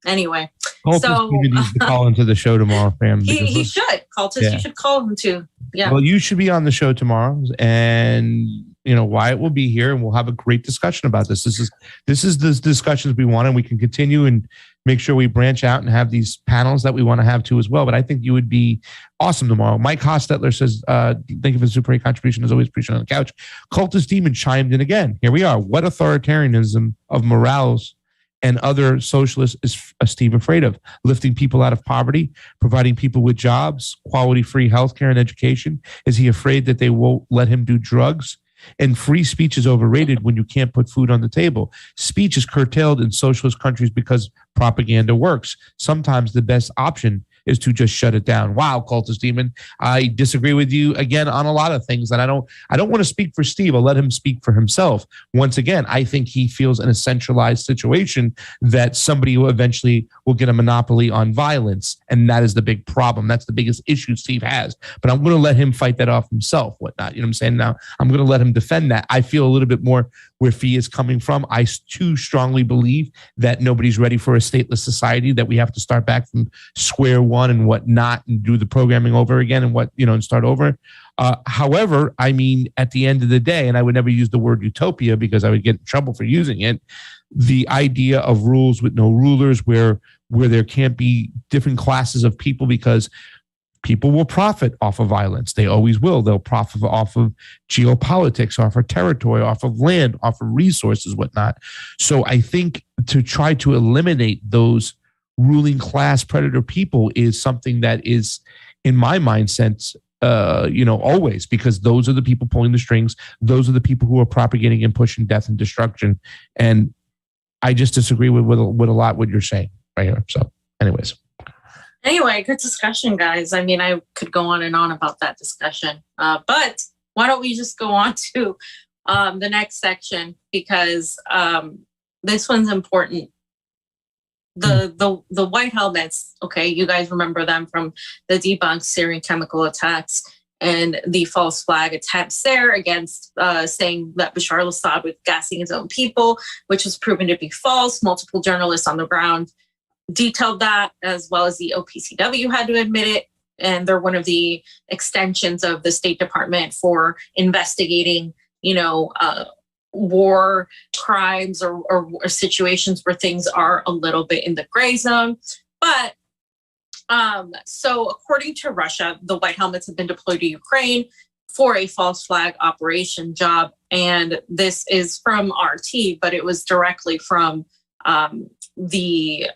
anyway. Cultist needs to call into the show tomorrow, fam. He should. Cultist, you should call him too. Yeah. Well, you should be on the show tomorrow, and Wyatt will be here, and we'll have a great discussion about this. This is the discussions we want, and we can continue and make sure we branch out and have these panels that we want to have too as well. But I think you would be awesome tomorrow. Mike Hostetler says, thank you for the super great contribution. As always, appreciate on the couch. Cultist Demon chimed in again. Here we are. What authoritarianism of morals and other socialists is Steve afraid of? Lifting people out of poverty, providing people with jobs, quality free healthcare and education. Is he afraid that they won't let him do drugs? And free speech is overrated when you can't put food on the table. Speech is curtailed in socialist countries because propaganda works. Sometimes the best option is to just shut it down. Wow, Cultist Demon. I disagree with you again on a lot of things. And I don't want to speak for Steve. I'll let him speak for himself. Once again, I think he feels in a centralized situation that somebody will eventually get a monopoly on violence. And that is the big problem. That's the biggest issue Steve has. But I'm going to let him fight that off himself, whatnot. You know what I'm saying? Now, I'm going to let him defend that. I feel a little bit more where Fee is coming from. I too strongly believe that nobody's ready for a stateless society, that we have to start back from square one and whatnot, and do the programming over again and start over. However, I mean, at the end of the day, and I would never use the word utopia because I would get in trouble for using it, the idea of rules with no rulers, where there can't be different classes of people, because people will profit off of violence. They always will. They'll profit off of geopolitics, off of territory, off of land, off of resources, whatnot. So I think to try to eliminate those ruling class predator people is something that is, in my mind, sense, always, because those are the people pulling the strings. Those are the people who are propagating and pushing death and destruction. And I just disagree with a lot what you're saying right here. So anyways. Anyway, good discussion, guys. I mean, I could go on and on about that discussion. But why don't we just go on to the next section, because this one's important. The white helmets, okay, you guys remember them from the debunked Syrian chemical attacks and the false flag attempts there against saying that Bashar al-Assad was gassing his own people, which was proven to be false. Multiple journalists on the ground detailed that, as well as the OPCW had to admit it. And they're one of the extensions of the State Department for investigating, war crimes or situations where things are a little bit in the gray zone. But so according to Russia, the white helmets have been deployed to Ukraine for a false flag operation job. And this is from RT, but it was directly from the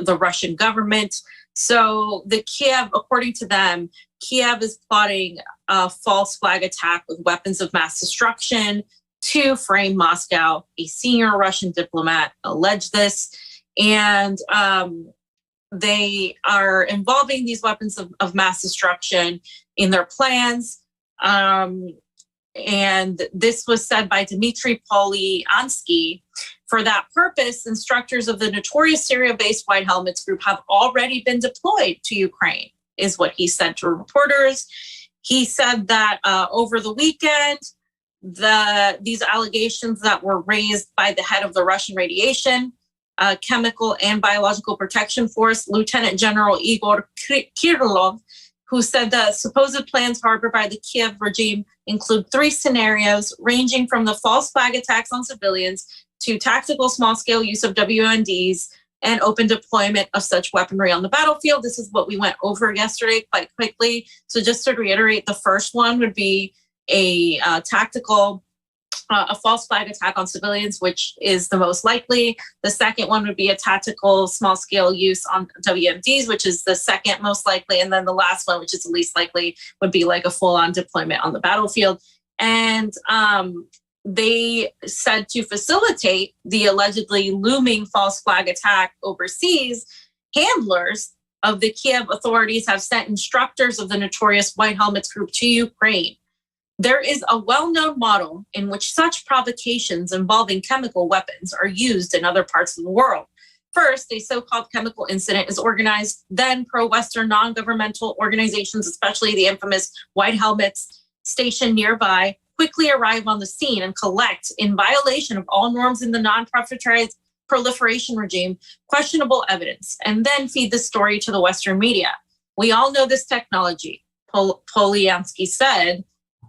Russian government. So the Kiev, according to them, Kiev is plotting a false flag attack with weapons of mass destruction to frame Moscow. A senior Russian diplomat alleged this. And they are involving these weapons of mass destruction in their plans. And this was said by Dmitry Polyansky. For that purpose, instructors of the notorious Syria-based White Helmets group have already been deployed to Ukraine, is what he said to reporters. He said that over the weekend, these allegations that were raised by the head of the Russian Radiation, Chemical and Biological Protection Force, Lieutenant General Igor Kirillov, who said that supposed plans harbored by the Kiev regime include 3 scenarios ranging from the false flag attacks on civilians to tactical small-scale use of WMDs and open deployment of such weaponry on the battlefield. This is what we went over yesterday quite quickly. So just to reiterate, the first one would be a tactical, a false flag attack on civilians, which is the most likely. The second one would be a tactical small-scale use on WMDs, which is the second most likely. And then the last one, which is the least likely, would be like a full-on deployment on the battlefield. And they said to facilitate the allegedly looming false flag attack overseas, handlers of the Kiev authorities have sent instructors of the notorious White Helmets group to Ukraine. There is a well-known model in which such provocations involving chemical weapons are used in other parts of the world. First, a so-called chemical incident is organized, then pro-Western non-governmental organizations, especially the infamous White Helmets stationed nearby, quickly arrive on the scene and collect, in violation of all norms in the non-proliferation regime, questionable evidence, and then feed the story to the Western media. We all know this technology, Polyansky said.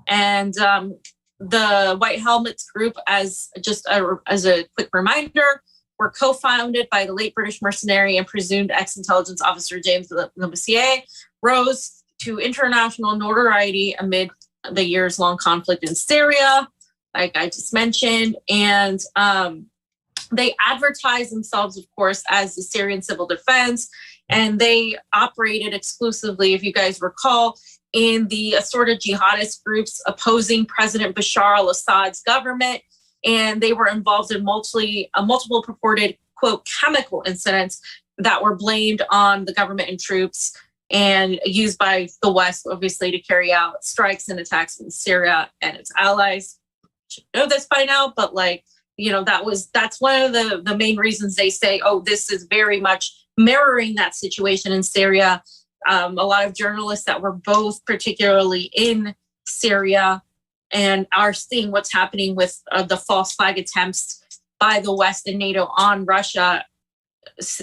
And the White Helmets group, as a quick reminder, were co-founded by the late British mercenary and presumed ex-intelligence officer James Labussiere, rose to international notoriety amid the years-long conflict in Syria, like I just mentioned. And they advertise themselves, of course, as the Syrian Civil Defense, and they operated exclusively, if you guys recall, in the assorted jihadist groups opposing President Bashar al-Assad's government. And they were involved in multiple purported, quote, chemical incidents that were blamed on the government and troops and used by the West, obviously, to carry out strikes and attacks in Syria and its allies. You should know this by now, but that's one of the main reasons they say, oh, this is very much mirroring that situation in Syria. A lot of journalists that were both particularly in Syria and are seeing what's happening with the false flag attempts by the West and NATO on Russia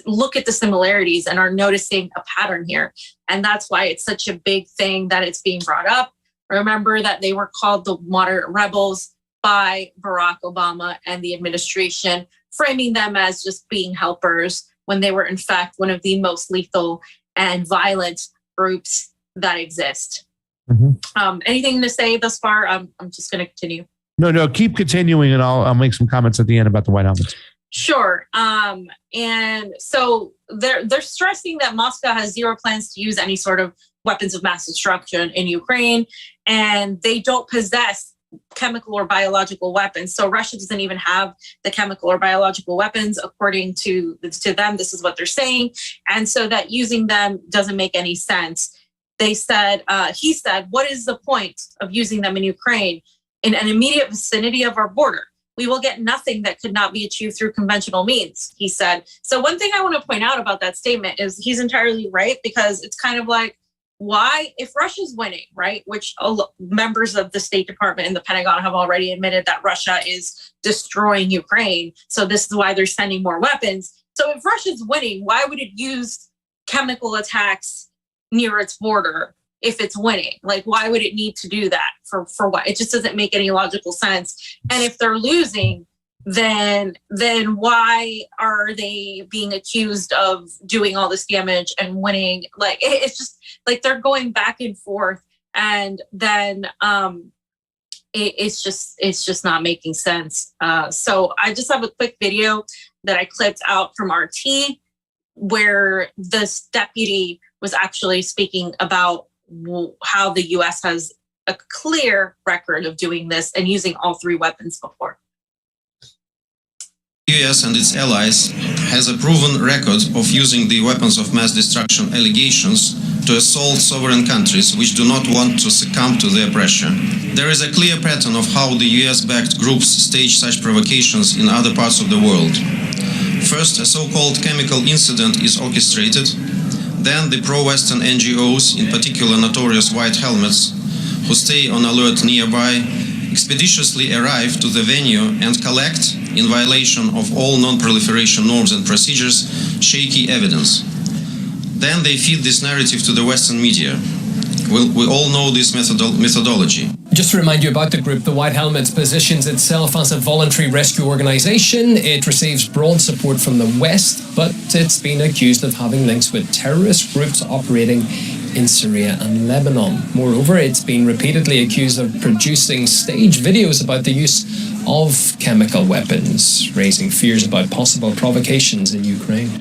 look at the similarities and are noticing a pattern here. And that's why it's such a big thing that it's being brought up. Remember that they were called the moderate rebels by Barack Obama and the administration, framing them as just being helpers when they were in fact one of the most lethal and violent groups that exist. Mm-hmm. Anything to say thus far? I'm just going to continue. No, keep continuing, and I'll make some comments at the end about the White Helmets. Sure. And so they're stressing that Moscow has zero plans to use any sort of weapons of mass destruction in Ukraine, and they don't possess chemical or biological weapons. So Russia doesn't even have the chemical or biological weapons, according to them. This is what they're saying. And so that using them doesn't make any sense. he said, what is the point of using them in Ukraine in an immediate vicinity of our border? We will get nothing that could not be achieved through conventional means, he said. So one thing I want to point out about that statement is he's entirely right, because it's kind of like, why, if Russia's winning, right, which members of the State Department and the Pentagon have already admitted that Russia is destroying Ukraine, so this is why they're sending more weapons. So if Russia's winning, why would it use chemical attacks near its border if it's winning? Like, why would it need to do that for what? It just doesn't make any logical sense. And if they're losing, then why are they being accused of doing all this damage and winning? Like, it's just like they're going back and forth, and then it's just not making sense. So I just have a quick video that I clipped out from RT where this deputy was actually speaking about how the U.S. has a clear record of doing this and using all three weapons before. The US and its allies has a proven record of using the weapons of mass destruction allegations to assault sovereign countries which do not want to succumb to their pressure. There is a clear pattern of how the US-backed groups stage such provocations in other parts of the world. First, a so-called chemical incident is orchestrated. Then the pro-Western NGOs, in particular notorious white helmets, who stay on alert nearby, expeditiously arrive to the venue and collect, in violation of all non-proliferation norms and procedures, shaky evidence. Then they feed this narrative to the Western media. We all know this methodology. Just to remind you about the group, the White Helmets positions itself as a voluntary rescue organization. It receives broad support from the West, but it's been accused of having links with terrorist groups operating in Syria and Lebanon. Moreover, it's been repeatedly accused of producing staged videos about the use of chemical weapons, raising fears about possible provocations in Ukraine.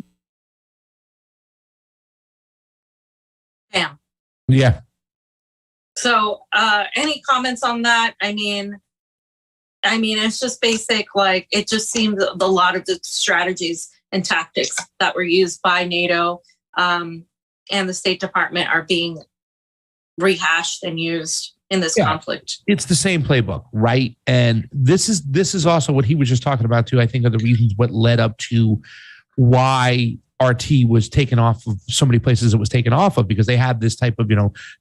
Bam. Yeah. So, any comments on that? I mean, it's just basic. Like, it just seems a lot of the strategies and tactics that were used by NATO and the State Department are being rehashed and used in this conflict. It's the same playbook, right? And this is also what he was just talking about too. I think are the reasons what led up to why RT was taken off of so many places it was taken off of, because they had this type of,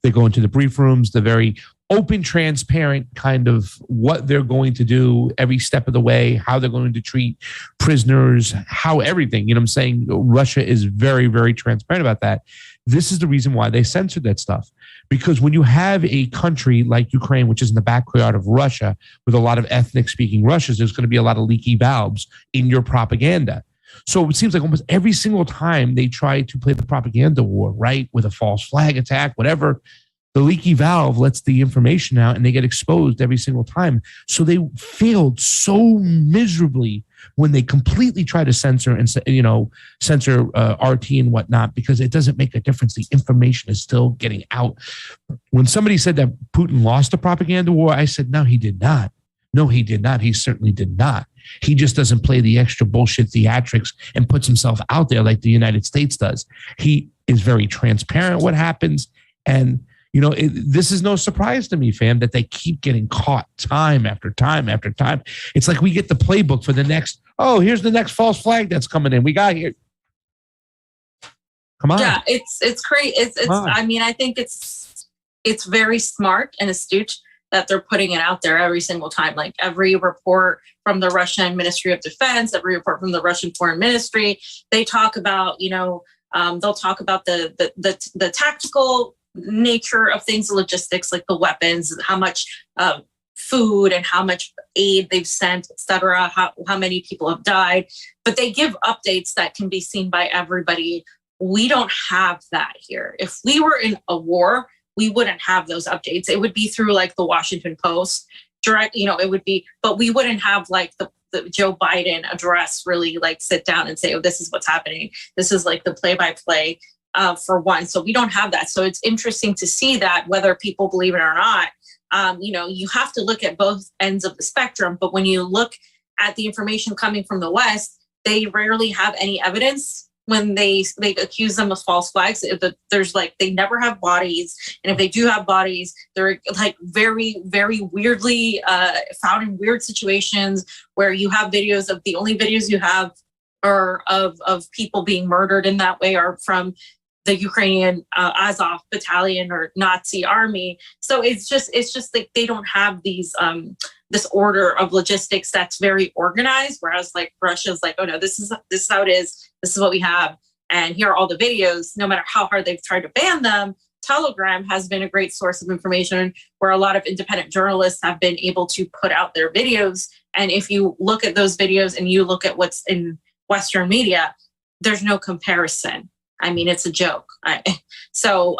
they go into the brief rooms, the very open, transparent kind of what they're going to do every step of the way, how they're going to treat prisoners, how everything, I'm saying Russia is very, very transparent about that. This is the reason why they censored that stuff. Because when you have a country like Ukraine, which is in the backyard of Russia, with a lot of ethnic speaking Russians, there's going to be a lot of leaky valves in your propaganda. So it seems like almost every single time they try to play the propaganda war, right, with a false flag attack, whatever, the leaky valve lets the information out and they get exposed every single time. So they failed so miserably when they completely try to censor and, censor RT and whatnot, because it doesn't make a difference. The information is still getting out. When somebody said that Putin lost the propaganda war, I said, no, he did not. No, he did not. He certainly did not. He just doesn't play the extra bullshit theatrics and puts himself out there like the United States does. He is very transparent what happens. And, this is no surprise to me, fam, that they keep getting caught time after time after time. It's like we get the playbook for the next, here's the next false flag that's coming in. We got here. Come on. Yeah, it's great. I think it's very smart and astute that they're putting it out there every single time. Like every report from the Russian Ministry of Defense, every report from the Russian Foreign Ministry, they talk about, they'll talk about the tactical nature of things, the logistics, like the weapons, how much food and how much aid they've sent, et cetera, how many people have died. But they give updates that can be seen by everybody. We don't have that here. If we were in a war, we wouldn't have those updates. It would be through like the Washington Post direct, it would be, but we wouldn't have like the Joe Biden address really like sit down and say, this is what's happening. This is like the play-by-play for one. So we don't have that. So it's interesting to see that, whether people believe it or not. You have to look at both ends of the spectrum, but when you look at the information coming from the West, they rarely have any evidence when they accuse them of false flags. There's like, they never have bodies, and if they do have bodies, they're like very, very weirdly found in weird situations where you have videos of, the only videos you have are of people being murdered in that way are from the Ukrainian Azov Battalion or Nazi army. So it's just like they don't have these this order of logistics that's very organized. Whereas like Russia's like, oh no, this is how it is. This is what we have, and here are all the videos. No matter how hard they've tried to ban them, Telegram has been a great source of information where a lot of independent journalists have been able to put out their videos. And if you look at those videos and you look at what's in Western media, there's no comparison. I mean, it's a joke. So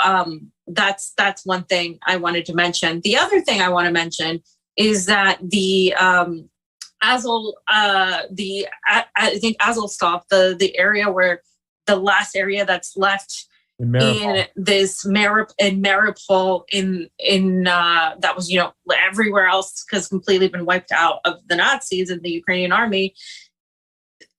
that's one thing I wanted to mention. The other thing I want to mention is that the Azov, I think Azovstal, the area where the last area that's left in this Mariupol in that was, you know, everywhere else because completely been wiped out of the Nazis and the Ukrainian army.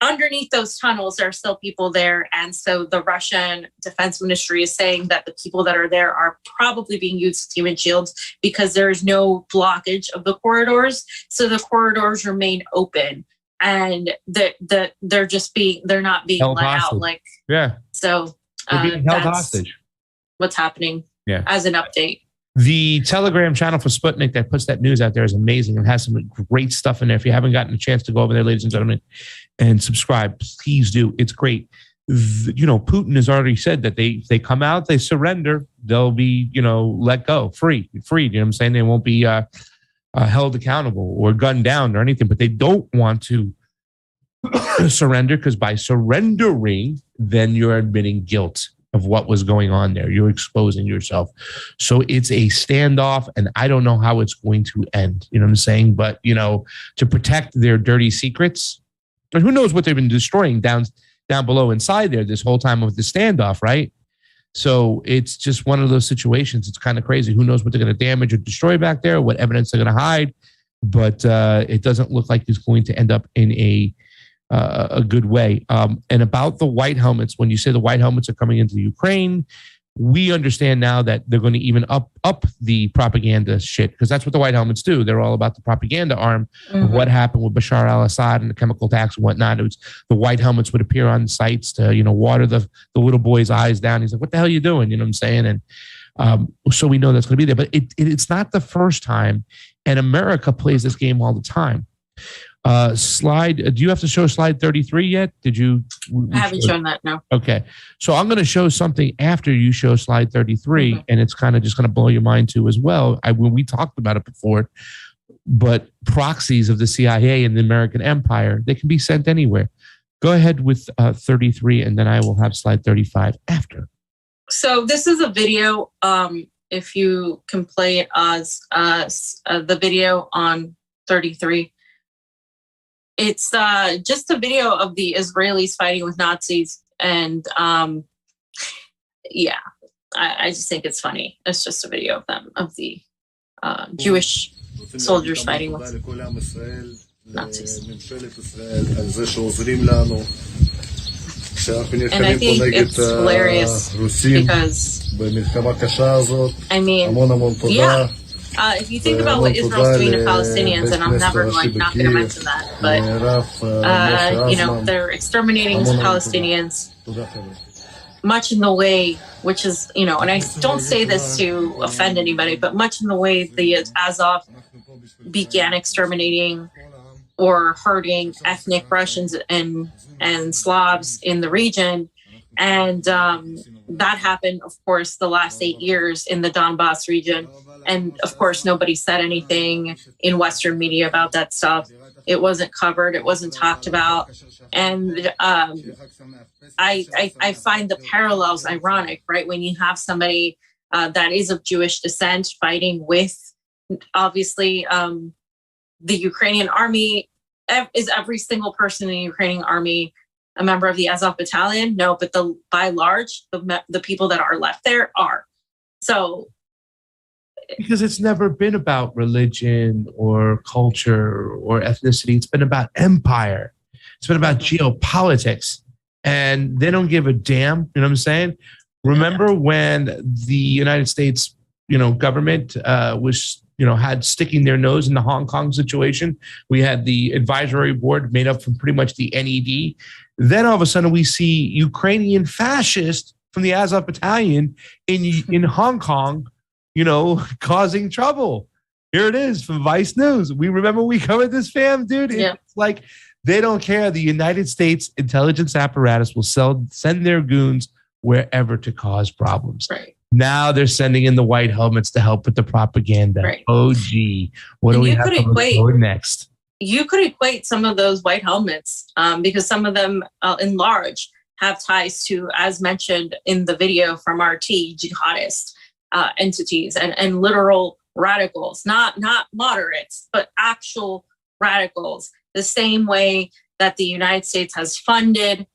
Underneath those tunnels, there are still people there. And so the Russian defense ministry is saying that the people that are there are probably being used as human shields because there is no blockage of the corridors. So the corridors remain open, and they're not being held let hostage. Out. Like, yeah. So they're being held that's hostage. what's happening as an update. The Telegram channel for Sputnik that puts that news out there is amazing and has some great stuff in there. If you haven't gotten a chance to go over there, ladies and gentlemen, and subscribe, please do. It's great. You know, Putin has already said that they come out, they surrender, they'll be, you know, let go, free. You know what I'm saying? They won't be held accountable or gunned down or anything, but they don't want to surrender because by surrendering, then you're admitting guilt of what was going on there. You're exposing yourself. So it's a standoff, and I don't know how it's going to end. You know what I'm saying? But, you know, to protect their dirty secrets, and who knows what they've been destroying down below inside there this whole time of the standoff, right? So it's just one of those situations. It's kind of crazy. Who knows what they're going to damage or destroy back there, what evidence they're going to hide. But it doesn't look like it's going to end up in a good way. And about the white helmets, when you say the white helmets are coming into Ukraine, we understand now that they're going to even up the propaganda shit, because that's what the white helmets do. They're all about the propaganda arm of what happened with Bashar al-Assad and the chemical attacks and whatnot. It was the white helmets would appear on sites to, you know, water the little boy's eyes down. He's like, what the hell are you doing? You know what I'm saying? And so we know that's going to be there. But it's not the first time, and America plays this game all the time. Do you have to show slide 33 yet? I haven't shown that, no. Okay. So I'm going to show something after you show slide 33, and it's kind of just going to blow your mind too as well. When we talked about it before, but proxies of the CIA and the American empire, they can be sent anywhere. Go ahead with 33, and then I will have slide 35 after. So this is a video. If you can play it as the video on 33. It's just a video of the Israelis fighting with Nazis. And I just think it's funny. It's just a video of them, of the Jewish soldiers fighting with Nazis. And I think it's hilarious because, I mean, if you think about what Israel's doing to Palestinians, and I'm never not going to mention that, but you know, they're exterminating Palestinians, much in the way, which is, you know, and I don't say this to offend anybody, but much in the way the Azov began exterminating or hurting ethnic Russians and Slavs in the region. And that happened, of course, the last 8 years in the Donbass region. And of course, nobody said anything in Western media about that stuff. It wasn't covered. It wasn't talked about. And I find the parallels ironic, right? When you have somebody that is of Jewish descent fighting with, obviously, the Ukrainian army. Is every single person in the Ukrainian army a member of the Azov Battalion? No, but by large, the people that are left there are. So, because it's never been about religion or culture or ethnicity. It's been about empire. It's been about geopolitics. and they don't give a damn. You know what I'm saying? Remember when the United States, government was, had sticking their nose in the Hong Kong situation? We had the advisory board made up from pretty much the NED. Then all of a sudden we see Ukrainian fascists from the Azov Battalion in Hong Kong, causing trouble. Here it is from Vice News. We covered this, fam, dude. It's like they don't care. The United States intelligence apparatus will send their goons wherever to cause problems. Right. Now they're sending in the white helmets to help with the propaganda. Right. Oh, gee. What do we have to look forward next? You could equate some of those white helmets because some of them in large have ties to, as mentioned in the video from RT, jihadist entities and literal radicals, not moderates, but actual radicals, the same way that the United States has funded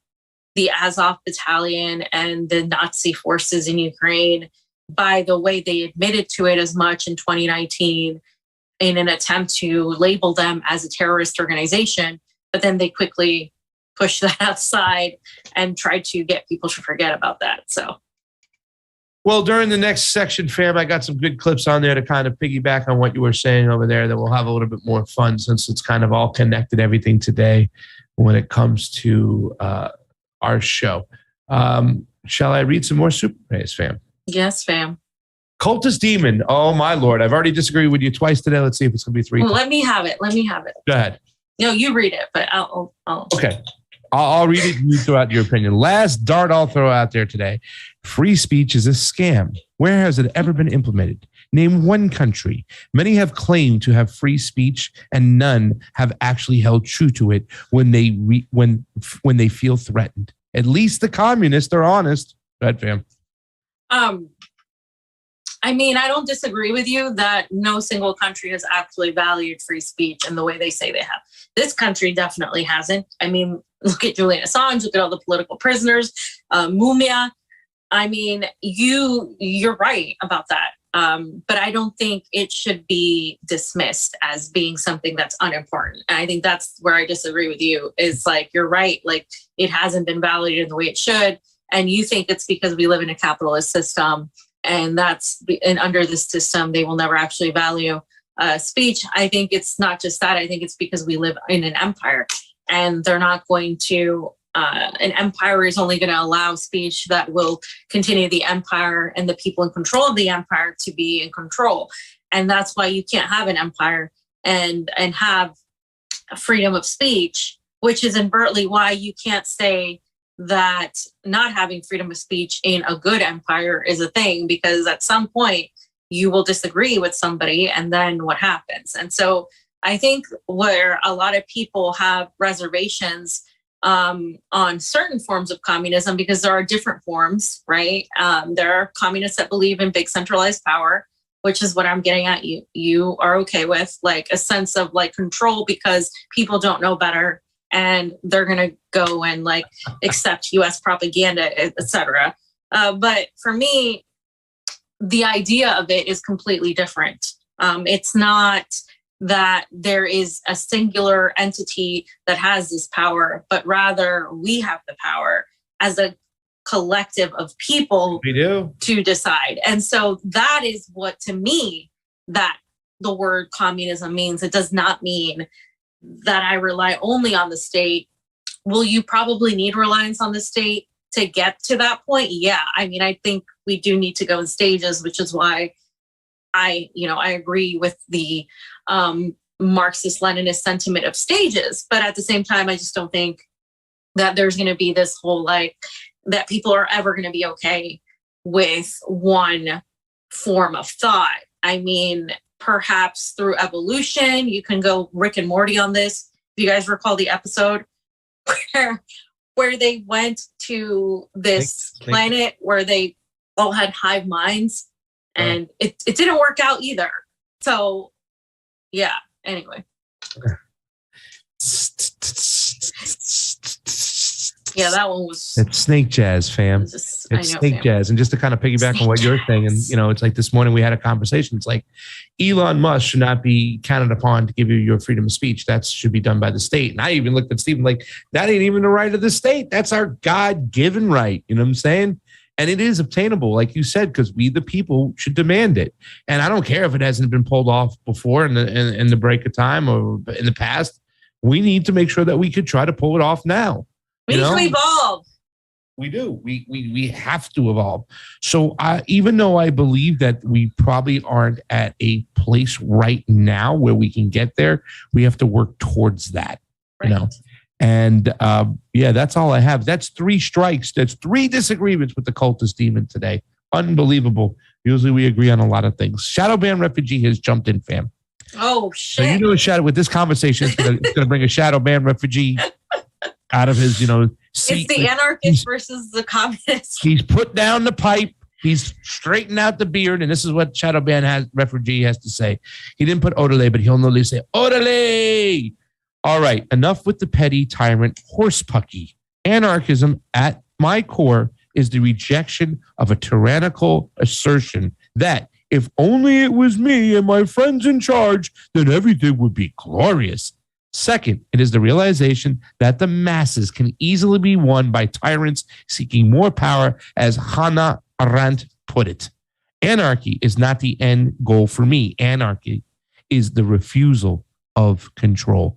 the Azov Battalion and the Nazi forces in Ukraine by the way they admitted to it as much in 2019 in an attempt to label them as a terrorist organization. But then they quickly pushed that outside and tried to get people to forget about that. So, well, during the next section, fam, I got some good clips on there to kind of piggyback on what you were saying over there that we'll have a little bit more fun since it's kind of all connected, everything today when it comes to our show. Shall I read some more super praise, fam? Yes, fam. Cultist Demon. Oh, my Lord. I've already disagreed with you twice today. Let's see if it's going to be three. Well, let me have it. Go ahead. No, you read it, but I'll. Okay. I'll read it and you throw out your opinion. Last dart I'll throw out there today. Free speech is a scam. Where has it ever been implemented? Name one country. Many have claimed to have free speech, and none have actually held true to it when they when they feel threatened. At least the communists are honest. Go ahead, fam. I mean, I don't disagree with you that no single country has actually valued free speech in the way they say they have. This country definitely hasn't. I mean, look at Julian Assange, look at all the political prisoners, Mumia. I mean, you're right about that. But I don't think it should be dismissed as being something that's unimportant. And I think that's where I disagree with you. Is like, you're right. Like, it hasn't been valued in the way it should. And you think it's because we live in a capitalist system and under this system, they will never actually value speech. I think it's not just that. I think it's because we live in an empire and they're not going to, an empire is only going to allow speech that will continue the empire and the people in control of the empire to be in control. And that's why you can't have an empire and have freedom of speech, which is inversely why you can't say that not having freedom of speech in a good empire is a thing, because at some point you will disagree with somebody and then what happens? And so I think where a lot of people have reservations on certain forms of communism, because there are different forms, right? There are communists that believe in big centralized power, which is what I'm getting at. You are okay with, like, a sense of like control because people don't know better and they're going to go and like accept US propaganda, etc. But for me, the idea of it is completely different. It's not that there is a singular entity that has this power, but rather we have the power as a collective of people to decide. And so that is what, to me, that the word communism means. It does not mean that I rely only on the state. Will you probably need reliance on the state to get to that point? Yeah. I mean, I think we do need to go in stages, which is why I agree with the Marxist-Leninist sentiment of stages. But at the same time, I just don't think that there's going to be this whole, like, that people are ever going to be okay with one form of thought. I mean, perhaps through evolution, you can go Rick and Morty on this. Do you guys recall the episode where they went to this planet where they all had hive minds, and it didn't work out either. So, yeah. Anyway. Yeah, that one was. It's snake jazz, fam. It's snake jazz. And just to kind of piggyback on what you're saying, and it's like this morning we had a conversation. It's like Elon Musk should not be counted upon to give you your freedom of speech. That should be done by the state. And I even looked at Stephen like, that ain't even the right of the state. That's our God-given right. You know what I'm saying? And it is obtainable, like you said, because we, the people, should demand it. And I don't care if it hasn't been pulled off before in the break of time or in the past. We need to make sure that we could try to pull it off now. We need to evolve. We do. We have to evolve. So even though I believe that we probably aren't at a place right now where we can get there, we have to work towards that. Right. And that's all I have. That's 3 strikes. That's 3 disagreements with the cultist demon today. Unbelievable. Usually we agree on a lot of things. Shadow Band Refugee has jumped in, fam. Oh, shit. So you know, shadow with this conversation, it's going to bring a Shadow Band Refugee out of his, seat. It's the anarchist versus the communist. He's put down the pipe. He's straightened out the beard. And this is what Shadow Band Refugee has to say. He didn't put orderly, but he'll normally say, orderly. All right. Enough with the petty tyrant horsepucky. Anarchism at my core is the rejection of a tyrannical assertion that if only it was me and my friends in charge, then everything would be glorious. Second, it is the realization that the masses can easily be won by tyrants seeking more power, as Hannah Arendt put it. Anarchy is not the end goal for me. Anarchy is the refusal of control.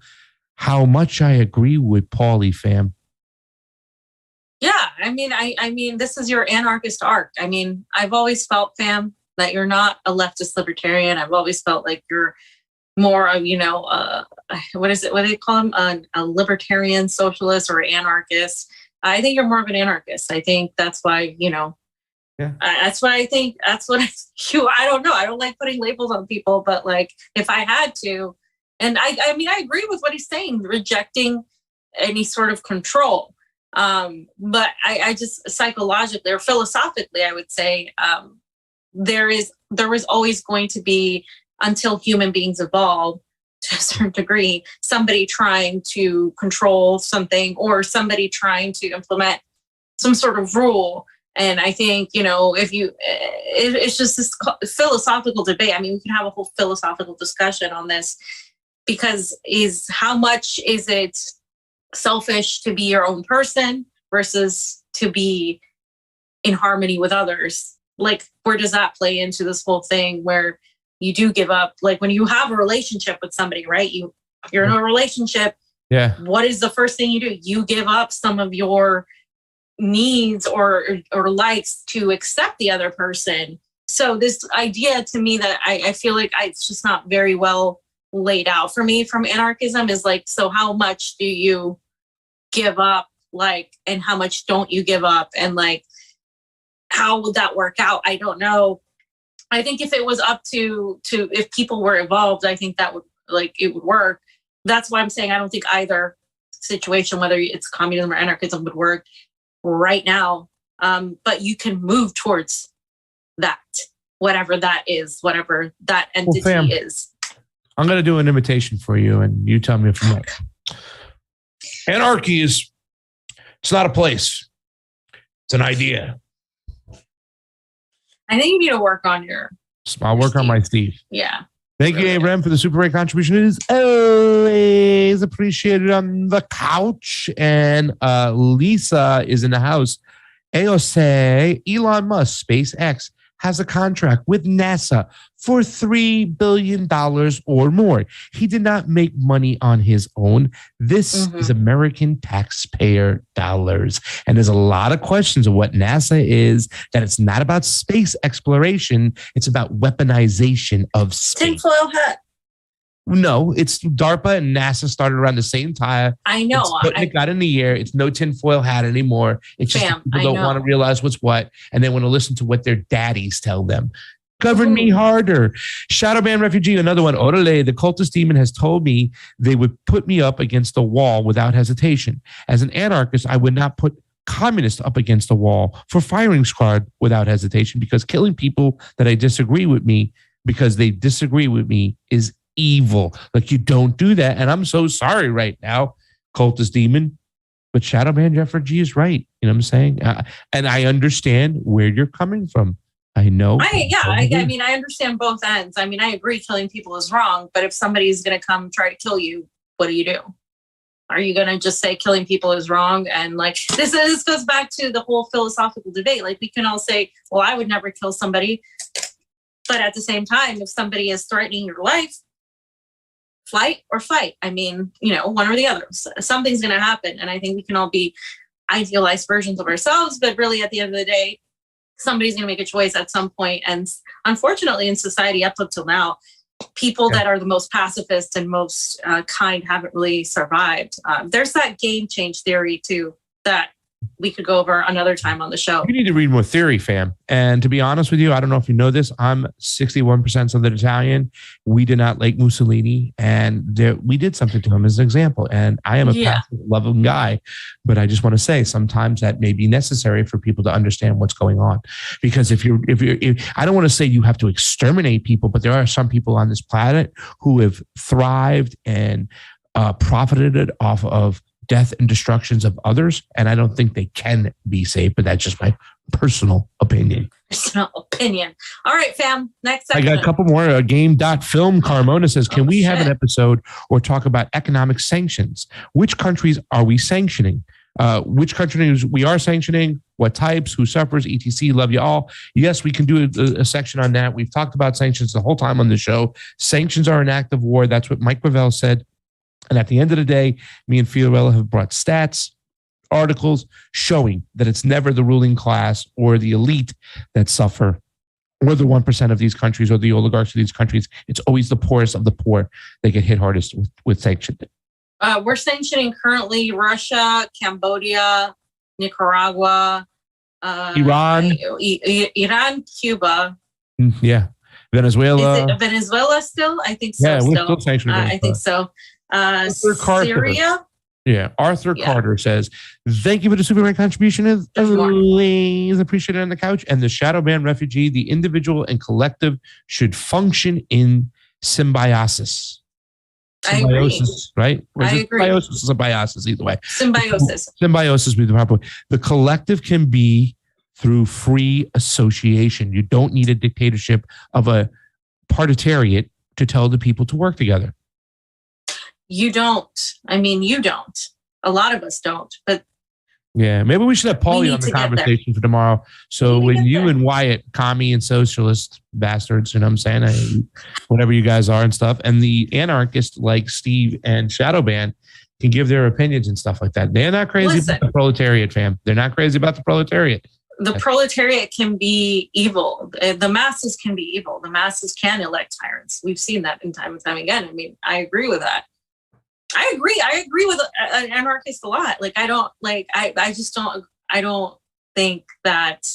How much I agree with Paulie, fam. Yeah, I mean, this is your anarchist arc. I mean, I've always felt, fam, that you're not a leftist libertarian. I've always felt like you're more of, what do they call them? A libertarian socialist or anarchist. I think you're more of an anarchist. I think that's why, that's what I think. That's what I don't know. I don't like putting labels on people, but like if I had to, and I agree with what he's saying, rejecting any sort of control. But I just psychologically or philosophically, I would say, there is always going to be, until human beings evolve to a certain degree, somebody trying to control something or somebody trying to implement some sort of rule. And I think, it's just this philosophical debate. I mean, we can have a whole philosophical discussion on this, because how much is it selfish to be your own person versus to be in harmony with others? Like, where does that play into this whole thing where you do give up? Like when you have a relationship with somebody, right? You're in a relationship. Yeah. What is the first thing you do? You give up some of your needs or likes to accept the other person. So this idea to me that I feel like it's just not very well laid out for me from anarchism is like, so how much do you give up? Like, and how much don't you give up? And like, how would that work out? I don't know. I think if it was up to if people were involved, I think that would it would work. That's why I'm saying I don't think either situation, whether it's communism or anarchism, would work right now. But you can move towards that, whatever that is, whatever that entity is. I'm going to do an imitation for you, and you tell me if I'm right. Anarchy it's not a place. It's an idea. I think you need to work on I'll work on my Steve. Yeah. Thank you, Abraham, for the super great contribution. It is always appreciated on the couch. And Lisa is in the house. AOC, Elon Musk, SpaceX, has a contract with NASA for $3 billion or more. He did not make money on his own. This is American taxpayer dollars. And there's a lot of questions of what NASA is, that it's not about space exploration. It's about weaponization of space. Tinfoil hat. No, it's DARPA and NASA started around the same time. I know. It got in the air. It's no tinfoil hat anymore. It's just people don't want to realize what's what, and they want to listen to what their daddies tell them. Govern me harder. Shadow Band Refugee, another one. Orale, the cultist demon has told me they would put me up against a wall without hesitation. As an anarchist, I would not put communists up against a wall for firing squad without hesitation, because killing people that I disagree with me because they disagree with me is evil. Like, you don't do that. And I'm so sorry right now, cultist demon. But Shadow Man Jeffrey G is right. You know what I'm saying? And I understand where you're coming from. I know. I mean, I understand both ends. I mean, I agree killing people is wrong, but if somebody's going to come try to kill you, what do? Are you going to just say killing people is wrong? And like, this goes back to the whole philosophical debate. Like, we can all say, well, I would never kill somebody. But at the same time, if somebody is threatening your life, flight or fight. I mean, one or the other. Something's going to happen. And I think we can all be idealized versions of ourselves, but really at the end of the day, somebody's going to make a choice at some point. And unfortunately, in society up until now, people that are the most pacifist and most kind haven't really survived. There's that game change theory too that we could go over another time on the show. You need to read more theory, fam. And to be honest with you, I don't know if you know this, I'm 61% Southern Italian. We did not like Mussolini, and we did something to him as an example. And I am a passive, loving guy, but I just want to say sometimes that may be necessary for people to understand what's going on. Because if I don't want to say you have to exterminate people, but there are some people on this planet who have thrived and profited off of death and destructions of others, and I don't think they can be safe, but that's just my personal opinion. All right, fam. Next segment. I got a couple more. Game.film Carmona says, can we have an episode or talk about economic sanctions? Which countries are we sanctioning? Which countries we are sanctioning? What types? Who suffers? ETC. Love you all. Yes, we can do a section on that. We've talked about sanctions the whole time on the show. Sanctions are an act of war. That's what Mike Gravel said. And at the end of the day, me and Fiorella have brought stats, articles showing that it's never the ruling class or the elite that suffer, or the 1% of these countries or the oligarchs of these countries. It's always the poorest of the poor that get hit hardest with sanctions. We're sanctioning currently Russia, Cambodia, Nicaragua, Iran, Cuba. Yeah. Venezuela. Is it Venezuela still? I think so. Yeah, we're still sanctioning I think so. Syria. Yeah, Arthur Carter says, thank you for the Superman contribution. As always, appreciated on the couch. And the Shadow Man refugee, the individual and collective should function in symbiosis. I agree. Right? I agree. Symbiosis, symbiosis, either way. Symbiosis would be the proper way. The collective can be through free association. You don't need a dictatorship of a partitariat to tell the people to work together. You don't. I mean, you don't. A lot of us don't. But yeah, maybe we should have Paulie on the conversation for tomorrow. So when you and Wyatt, commie and socialist bastards, you know what I'm saying? Whatever you guys are and stuff, and the anarchists like Steve and Shadowban can give their opinions and stuff like that. They're not crazy about the proletariat, fam. They're not crazy about the proletariat. The proletariat can be evil. The masses can be evil. The masses can elect tyrants. We've seen that in time and time again. I mean, I agree with that. I agree with an anarchist a lot. Like, I don't think that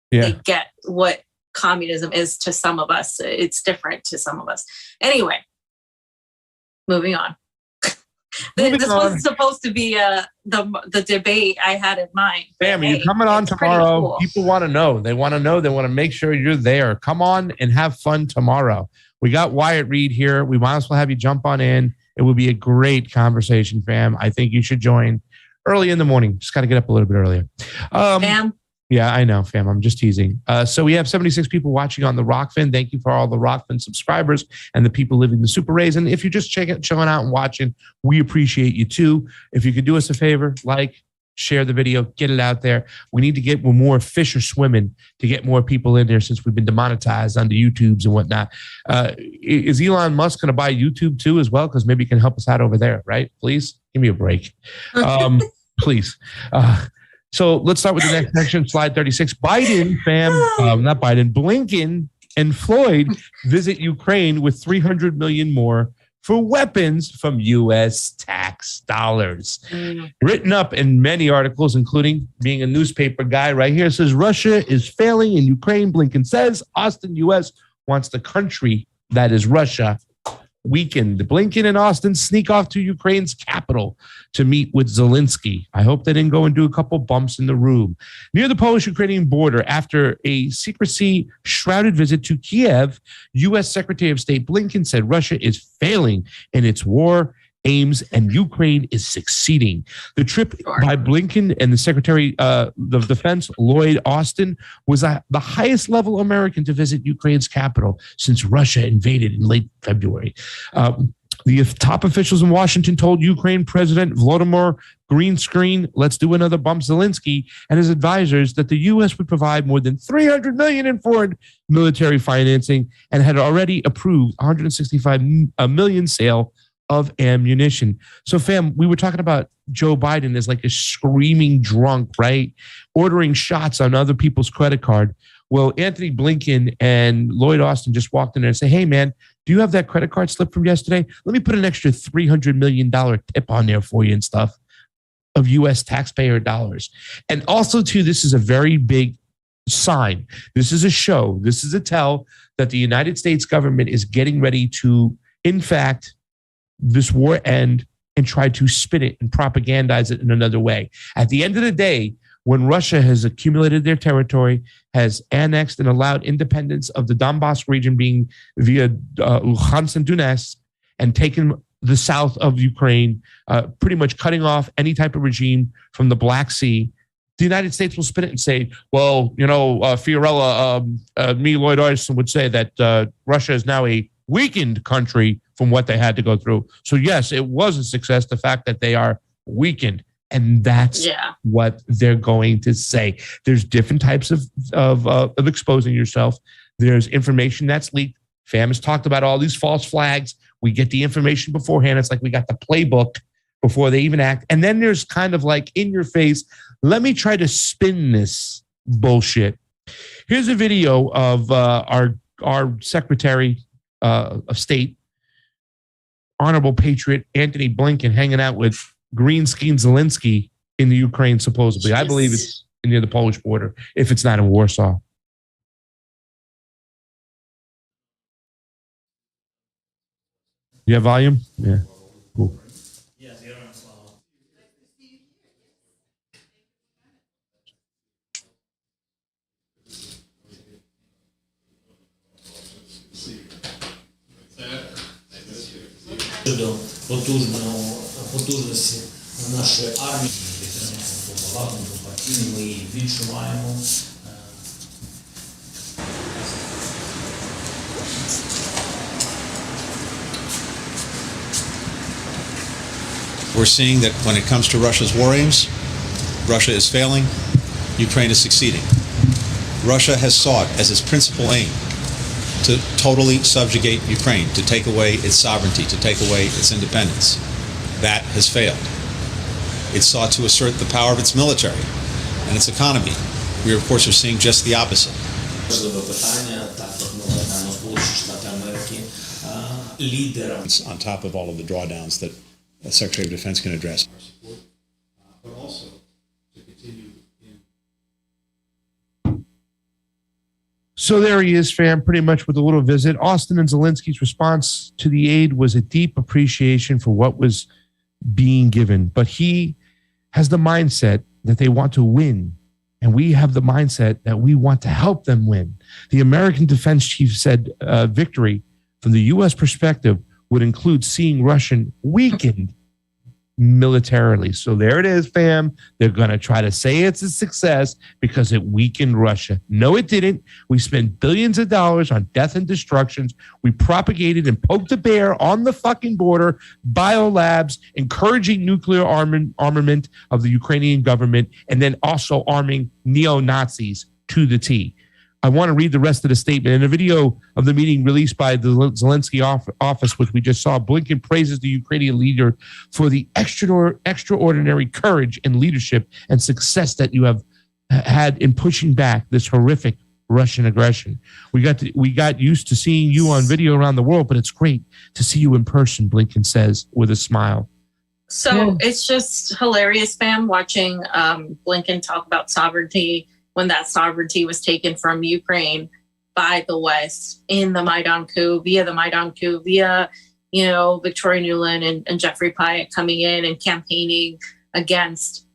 they get what communism is to some of us. It's different to some of us. Anyway, moving on. This wasn't supposed to be the debate I had in mind. Bam, you're coming on tomorrow. Cool. People want to know. They want to know. They want to make sure you're there. Come on and have fun tomorrow. We got Wyatt Reed here. We might as well have you jump on in. It will be a great conversation, fam. I think you should join early in the morning. Just got to get up a little bit earlier. Fam? Yeah, I know, fam. I'm just teasing. So we have 76 people watching on the Rockfin. Thank you for all the Rockfin subscribers and the people living the Super Rays. And if you're just chilling out and watching, we appreciate you too. If you could do us a favor, like, share the video, get it out there. We need to get more fish are swimming to get more people in there since we've been demonetized on the YouTubes and whatnot. Is Elon Musk going to buy YouTube too as well? Because maybe he can help us out over there, right? Please give me a break. Please. So let's start with the next section, slide 36. Biden, fam, not Biden, Blinken and Floyd visit Ukraine with $300 million more for weapons from U.S. tax dollars. Written up in many articles, including being a newspaper guy right here, says Russia is failing in Ukraine. Blinken says Austin, U.S. wants the country that is Russia weakened. Blinken and Austin sneak off to Ukraine's capital to meet with Zelensky. I hope they didn't go and do a couple bumps in the room. Near the Polish-Ukrainian border, after a secrecy shrouded visit to Kiev, U.S. Secretary of State Blinken said Russia is failing in its war aims, and Ukraine is succeeding. The trip by Blinken and the Secretary of Defense, Lloyd Austin, was the highest level American to visit Ukraine's capital since Russia invaded in late February. The top officials in Washington told Ukraine President Volodymyr Greenscreen, let's do another bump Zelensky, and his advisors that the U.S. would provide more than $300 million in foreign military financing and had already approved $165 million sale of ammunition. So, fam, we were talking about Joe Biden as like a screaming drunk, right? Ordering shots on other people's credit card. Well, Anthony Blinken and Lloyd Austin just walked in there and say, hey, man, do you have that credit card slip from yesterday? Let me put an extra $300 million tip on there for you and stuff of U.S. taxpayer dollars. And also, too, this is a very big sign. This is a show. This is a tell that the United States government is getting ready to, in fact, this war end and try to spin it and propagandize it in another way. At the end of the day, when Russia has accumulated their territory, has annexed and allowed independence of the Donbass region being via Luhansk and Donetsk, and taken the south of Ukraine, pretty much cutting off any type of regime from the Black Sea, the United States will spin it and say, well, Fiorella, me, Lloyd Austin, would say that Russia is now a weakened country from what they had to go through. So yes, it was a success, the fact that they are weakened. And that's what they're going to say. There's different types of exposing yourself. There's information that's leaked. Fam has talked about all these false flags. We get the information beforehand. It's like we got the playbook before they even act. And then there's kind of like in your face, let me try to spin this bullshit. Here's a video of our Secretary of State, Honorable Patriot Anthony Blinken, hanging out with Greenscreen Zelensky in the Ukraine, supposedly. I believe it's near the Polish border, if it's not in Warsaw. You have volume? Yeah. Cool. Щодо потужності нашої армії, багато партійні, ми її відчуваємо. We're seeing that when it comes to Russia's war aims, Russia is failing, Ukraine is succeeding. Russia has sought as its principal aim to totally subjugate Ukraine, to take away its sovereignty, to take away its independence. That has failed. It sought to assert the power of its military and its economy. We, of course, are seeing just the opposite. On top of all of the drawdowns that the Secretary of Defense can address. But also to continue in. So there he is, fam, pretty much with a little visit. Austin and Zelensky's response to the aid was a deep appreciation for what was being given. But he has the mindset that they want to win. And we have the mindset that we want to help them win. The American defense chief said victory from the U.S. perspective would include seeing Russia weakened militarily. So there it is, fam. They're going to try to say it's a success because it weakened Russia. No, it didn't. We spent billions of dollars on death and destructions. We propagated and poked a bear on the fucking border, biolabs, encouraging nuclear armament of the Ukrainian government, and then also arming neo-Nazis to the T. I want to read the rest of the statement. In a video of the meeting released by the Zelensky office, which we just saw, Blinken praises the Ukrainian leader for the extraordinary courage and leadership and success that you have had in pushing back this horrific Russian aggression. We got used to seeing you on video around the world, but it's great to see you in person, Blinken says with a smile. So it's just hilarious, fam, watching Blinken talk about sovereignty when that sovereignty was taken from Ukraine by the West in the Maidan coup, via Victoria Nuland and Jeffrey Pyatt coming in and campaigning against,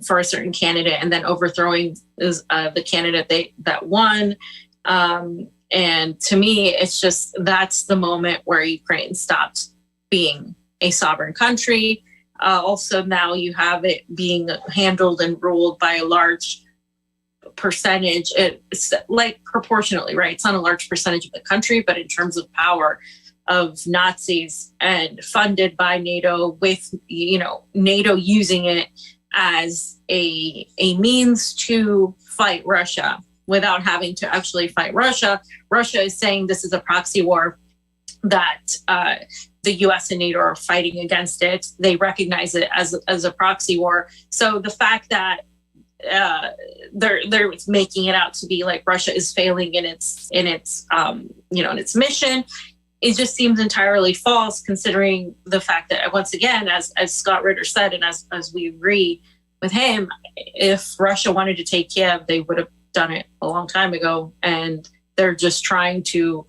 for a certain candidate and then overthrowing the candidate that won. And to me, it's just, that's the moment where Ukraine stopped being a sovereign country. Also, now you have it being handled and ruled by a large percentage. It's like proportionately, right? It's not a large percentage of the country, but in terms of power, of Nazis, and funded by NATO, with NATO using it as a means to fight Russia without having to actually fight Russia. Russia is saying this is a proxy war, that the US and NATO are fighting against it. They recognize it as a proxy war. So the fact that they're making it out to be like Russia is failing in its mission, it just seems entirely false, considering the fact that, once again, as Scott Ritter said, and as we agree with him, if Russia wanted to take Kiev, they would have done it a long time ago, and they're just trying to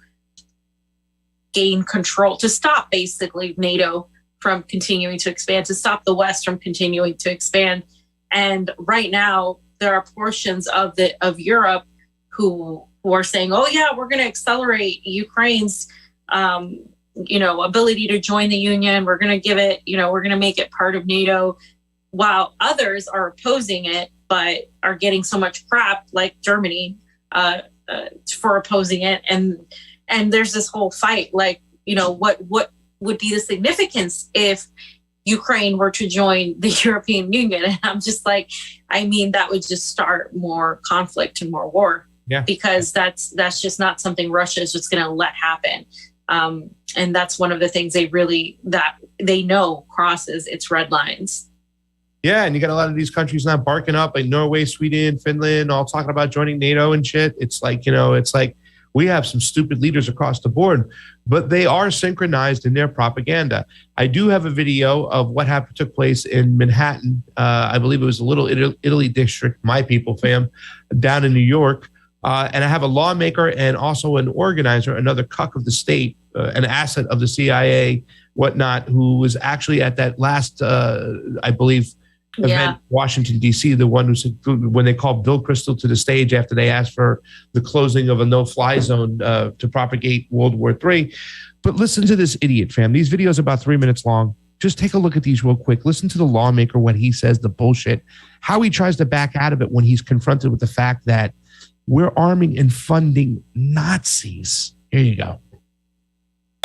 gain control, to stop basically NATO from continuing to expand, to stop the West from continuing to expand. And right now, there are portions of Europe who are saying, "Oh yeah, we're going to accelerate Ukraine's ability to join the Union. We're going to give it, we're going to make it part of NATO," while others are opposing it, but are getting so much crap, like Germany, for opposing it. And there's this whole fight, like, what would be the significance if Ukraine were to join the European Union? And I'm just like, that would just start more conflict and more war. Yeah. Because that's just not something Russia is just going to let happen. And that's one of the things they know crosses its red lines. Yeah, and you got a lot of these countries now barking up, like Norway, Sweden, Finland, all talking about joining NATO and shit. It's like, we have some stupid leaders across the board, but they are synchronized in their propaganda. I do have a video of what took place in Manhattan. I believe it was a Little Italy district, my people, fam, down in New York. And I have a lawmaker and also an organizer, another cuck of the state, an asset of the CIA, whatnot, who was actually at that last, I believe, event, Washington, D.C., the one who said, when they called Bill Kristol to the stage after they asked for the closing of a no-fly zone to propagate World War III. But listen to this idiot, fam. These videos are about 3 minutes long. Just take a look at these real quick. Listen to the lawmaker when he says the bullshit, how he tries to back out of it when he's confronted with the fact that we're arming and funding Nazis. Here you go.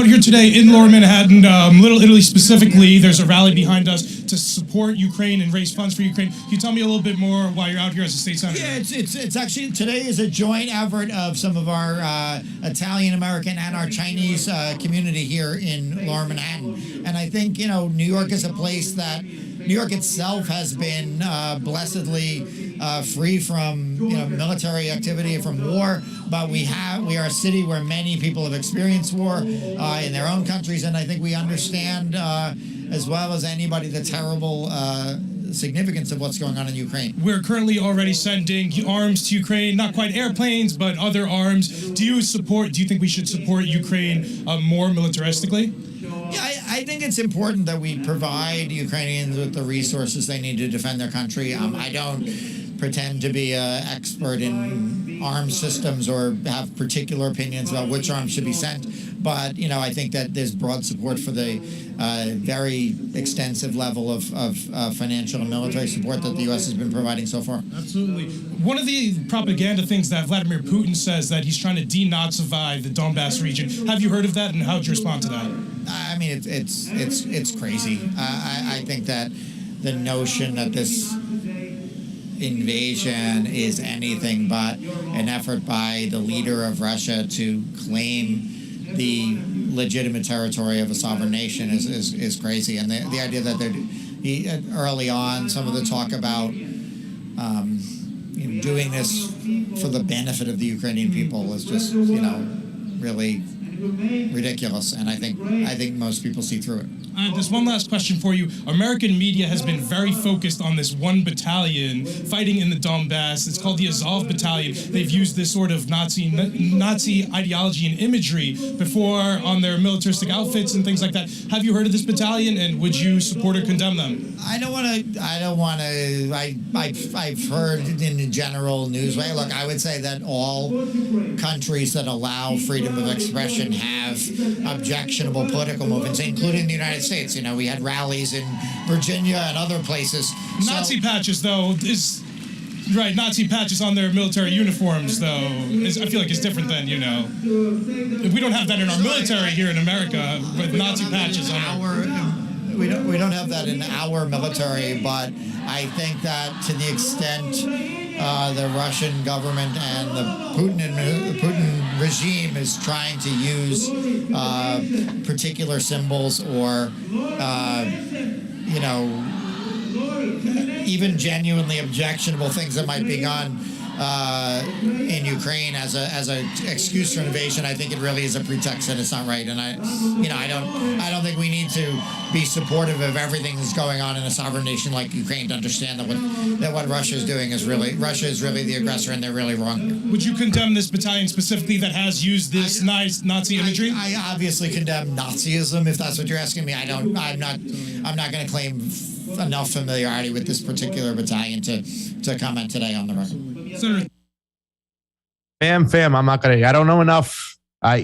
Out here today in Lower Manhattan, Little Italy specifically, there's a rally behind us to support Ukraine and raise funds for Ukraine. Can you tell me a little bit more why you're out here as a state senator? Yeah, it's actually, today is a joint effort of some of our Italian American and our Chinese community here in Lower Manhattan. And I think, New York is a place that, New York itself has been blessedly free from military activity, from war, but we are a city where many people have experienced war in their own countries, and I think we understand as well as anybody the terrible significance of what's going on in Ukraine. We're currently already sending arms to Ukraine, not quite airplanes, but other arms. Do you think we should support Ukraine more militaristically? Yeah, I think it's important that we provide Ukrainians with the resources they need to defend their country. I don't pretend to be an expert in arms systems or have particular opinions about which arms should be sent. But, I think that there's broad support for the very extensive level of financial and military support that the U.S. has been providing so far. Absolutely. One of the propaganda things that Vladimir Putin says that he's trying to denazify the Donbass region. Have you heard of that, and how would you respond to that? It's crazy. I think that the notion that this invasion is anything but an effort by the leader of Russia to claim the legitimate territory of a sovereign nation is crazy. And the idea that early on, some of the talk about doing this for the benefit of the Ukrainian people is just really ridiculous, and I think most people see through it. Just one last question for you. American media has been very focused on this one battalion fighting in the Donbass. It's called the Azov Battalion. They've used this sort of Nazi ideology and imagery before on their militaristic outfits and things like that. Have you heard of this battalion, and would you support or condemn them? I don't want to. I've heard in the general news way. Look, I would say that all countries that allow freedom of expression have objectionable political movements, including the United States. You know, we had rallies in Virginia and other places. Nazi patches, though, right, Nazi patches on their military uniforms, though, I feel like it's different than, you know, we don't have that in our military here in America with Nazi patches on we don't have that in our military, but I think that to the extent the Russian government and the Putin regime is trying to use particular symbols or you know, even genuinely objectionable things that might be gone in Ukraine as a excuse for invasion, I think it really is a pretext and it's not right. And I don't think we need to be supportive of everything that's going on in a sovereign nation like Ukraine to understand that what Russia is doing is really the aggressor and they're really wrong. Would you condemn this battalion specifically that has used this nice Nazi imagery? I obviously condemn Nazism, if that's what you're asking me. I'm not going to claim enough familiarity with this particular battalion to comment today on the record. Senator. Fam, I don't know enough. I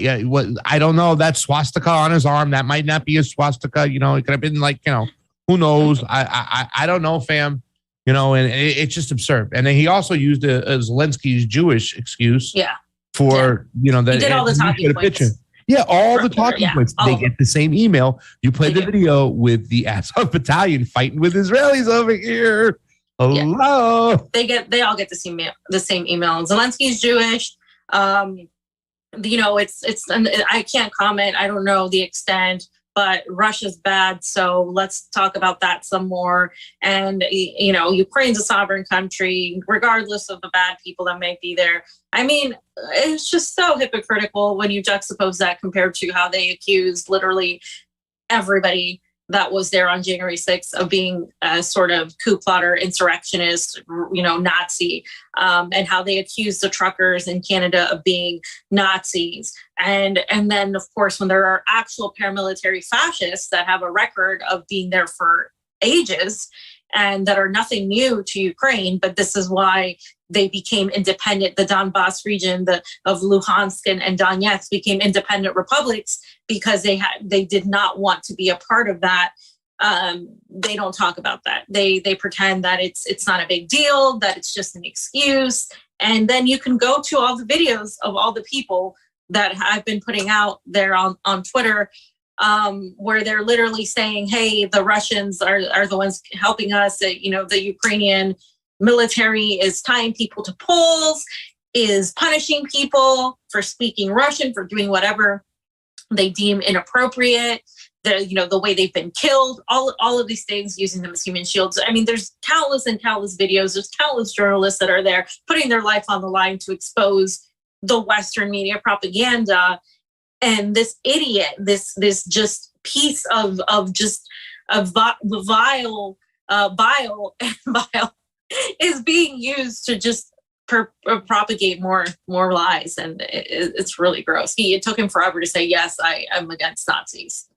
don't know that swastika on his arm. That might not be a swastika. You know, it could have been like, you know, who knows? I don't know, fam. You know, and it's just absurd. And then he also used Zelensky's Jewish excuse. Yeah. For, you know, that he did all the talking points. Yeah, all the talking points. They get the same email. You play the video with the Azov Battalion fighting with Israelis over here. Hello. Yeah. They all get the same email. Zelensky's Jewish. You know, I can't comment. I don't know the extent, but Russia's bad. So let's talk about that some more. And, you know, Ukraine's a sovereign country, regardless of the bad people that may be there. I mean, it's just so hypocritical when you juxtapose that compared to how they accused literally everybody that was there on January 6th of being a sort of coup plotter, insurrectionist, you know, Nazi, and how they accused the truckers in Canada of being Nazis. And then, of course, when there are actual paramilitary fascists that have a record of being there for ages and that are nothing new to Ukraine, but this is why they became independent. The Donbass region of Luhansk and Donetsk became independent republics because they did not want to be a part of that. They don't talk about that. They pretend that it's not a big deal, that it's just an excuse. And then you can go to all the videos of all the people that I've been putting out there on Twitter, where they're literally saying, hey, the Russians are the ones helping us. You know, the Ukrainian military is tying people to poles, is punishing people for speaking Russian, for doing whatever they deem inappropriate. The way they've been killed, all of these things, using them as human shields. I mean, there's countless and countless videos. There's countless journalists that are there putting their life on the line to expose the Western media propaganda. And this idiot, this just piece of vile is being used to just propagate more lies, and it's really gross. It took him forever to say, yes, I am against Nazis.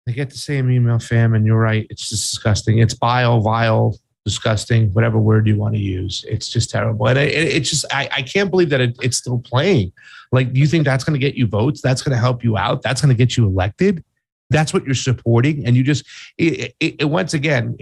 I get the same email, fam, and you're right. It's just disgusting. It's vile, disgusting, whatever word you want to use. It's just terrible. And I can't believe that it's still playing. Like, do you think that's going to get you votes? That's going to help you out? That's going to get you elected? That's what you're supporting? And you just, once again,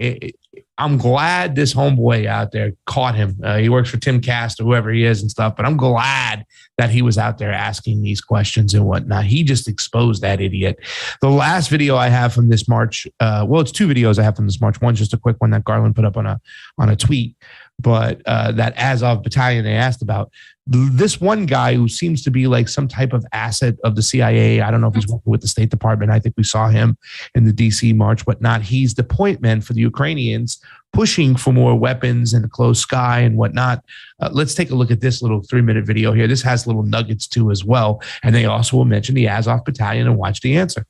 I'm glad this homeboy out there caught him. He works for Tim Cast or whoever he is and stuff, but I'm glad that he was out there asking these questions and whatnot. He just exposed that idiot. The last video I have from this march, it's two videos I have from this march. One's just a quick one that Garland put up on a tweet, but that Azov Battalion they asked about. This one guy who seems to be like some type of asset of the CIA. I don't know if he's working with the State Department. I think we saw him in the DC march, whatnot. He's the point man for the Ukrainians, pushing for more weapons and the closed sky and whatnot. Let's take a look at this little 3-minute video here. This has little nuggets too as well. And they also will mention the Azov Battalion and watch the answer.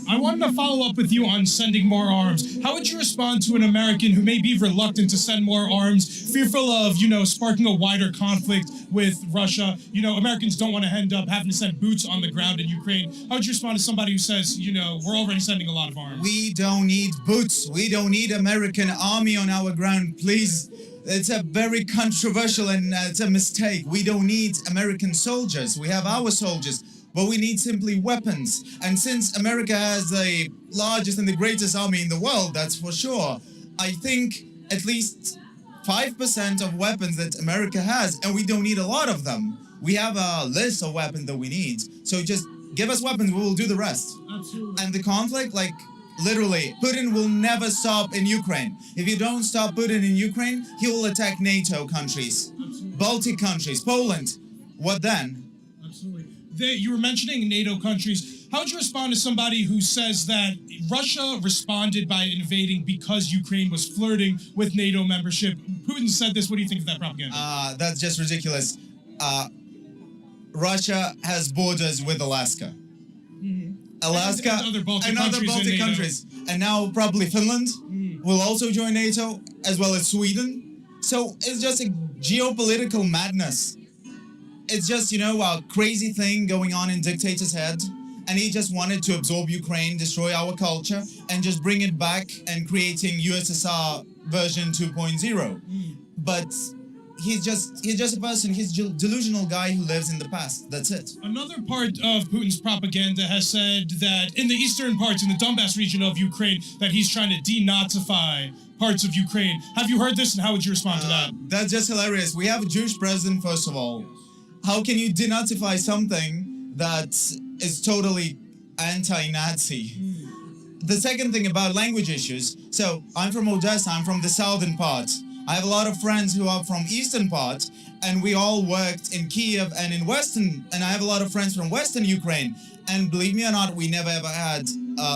I wanted to follow up with you on sending more arms. How would you respond to an American who may be reluctant to send more arms, fearful of, sparking a wider conflict with Russia? Americans don't want to end up having to send boots on the ground in Ukraine. How would you respond to somebody who says, we're already sending a lot of arms? We don't need boots. We don't need American army on our ground, please. It's a very controversial and it's a mistake. We don't need American soldiers. We have our soldiers. but we need simply weapons. And since America has the largest and the greatest army in the world, that's for sure, I think at least 5% of weapons that America has, and we don't need a lot of them. We have a list of weapons that we need. So just give us weapons, we will do the rest. Absolutely. And the conflict, like, literally, Putin will never stop in Ukraine. If you don't stop Putin in Ukraine, he will attack NATO countries, Baltic countries, Poland. What then? Absolutely. You were mentioning NATO countries. How would you respond to somebody who says that Russia responded by invading because Ukraine was flirting with NATO membership? Putin said this. What do you think of that propaganda? That's just ridiculous. Russia has borders with Alaska. Alaska and other Baltic countries. And now probably Finland will also join NATO, as well as Sweden. So it's just a geopolitical madness. It's just, a crazy thing going on in dictator's head. And he just wanted to absorb Ukraine, destroy our culture, and just bring it back and creating USSR version 2.0. But he's just a person. He's a delusional guy who lives in the past. That's it. Another part of Putin's propaganda has said that in the eastern parts, in the Donbass region of Ukraine, that he's trying to denazify parts of Ukraine. Have you heard this, and how would you respond to that? That's just hilarious. We have a Jewish president, first of all. How can you denazify something that is totally anti-Nazi? The second thing about language issues. So I'm from Odessa. I'm from the southern part. I have a lot of friends who are from eastern part, and we all worked in Kiev and in western, and I have a lot of friends from western Ukraine. And believe me or not, we never ever had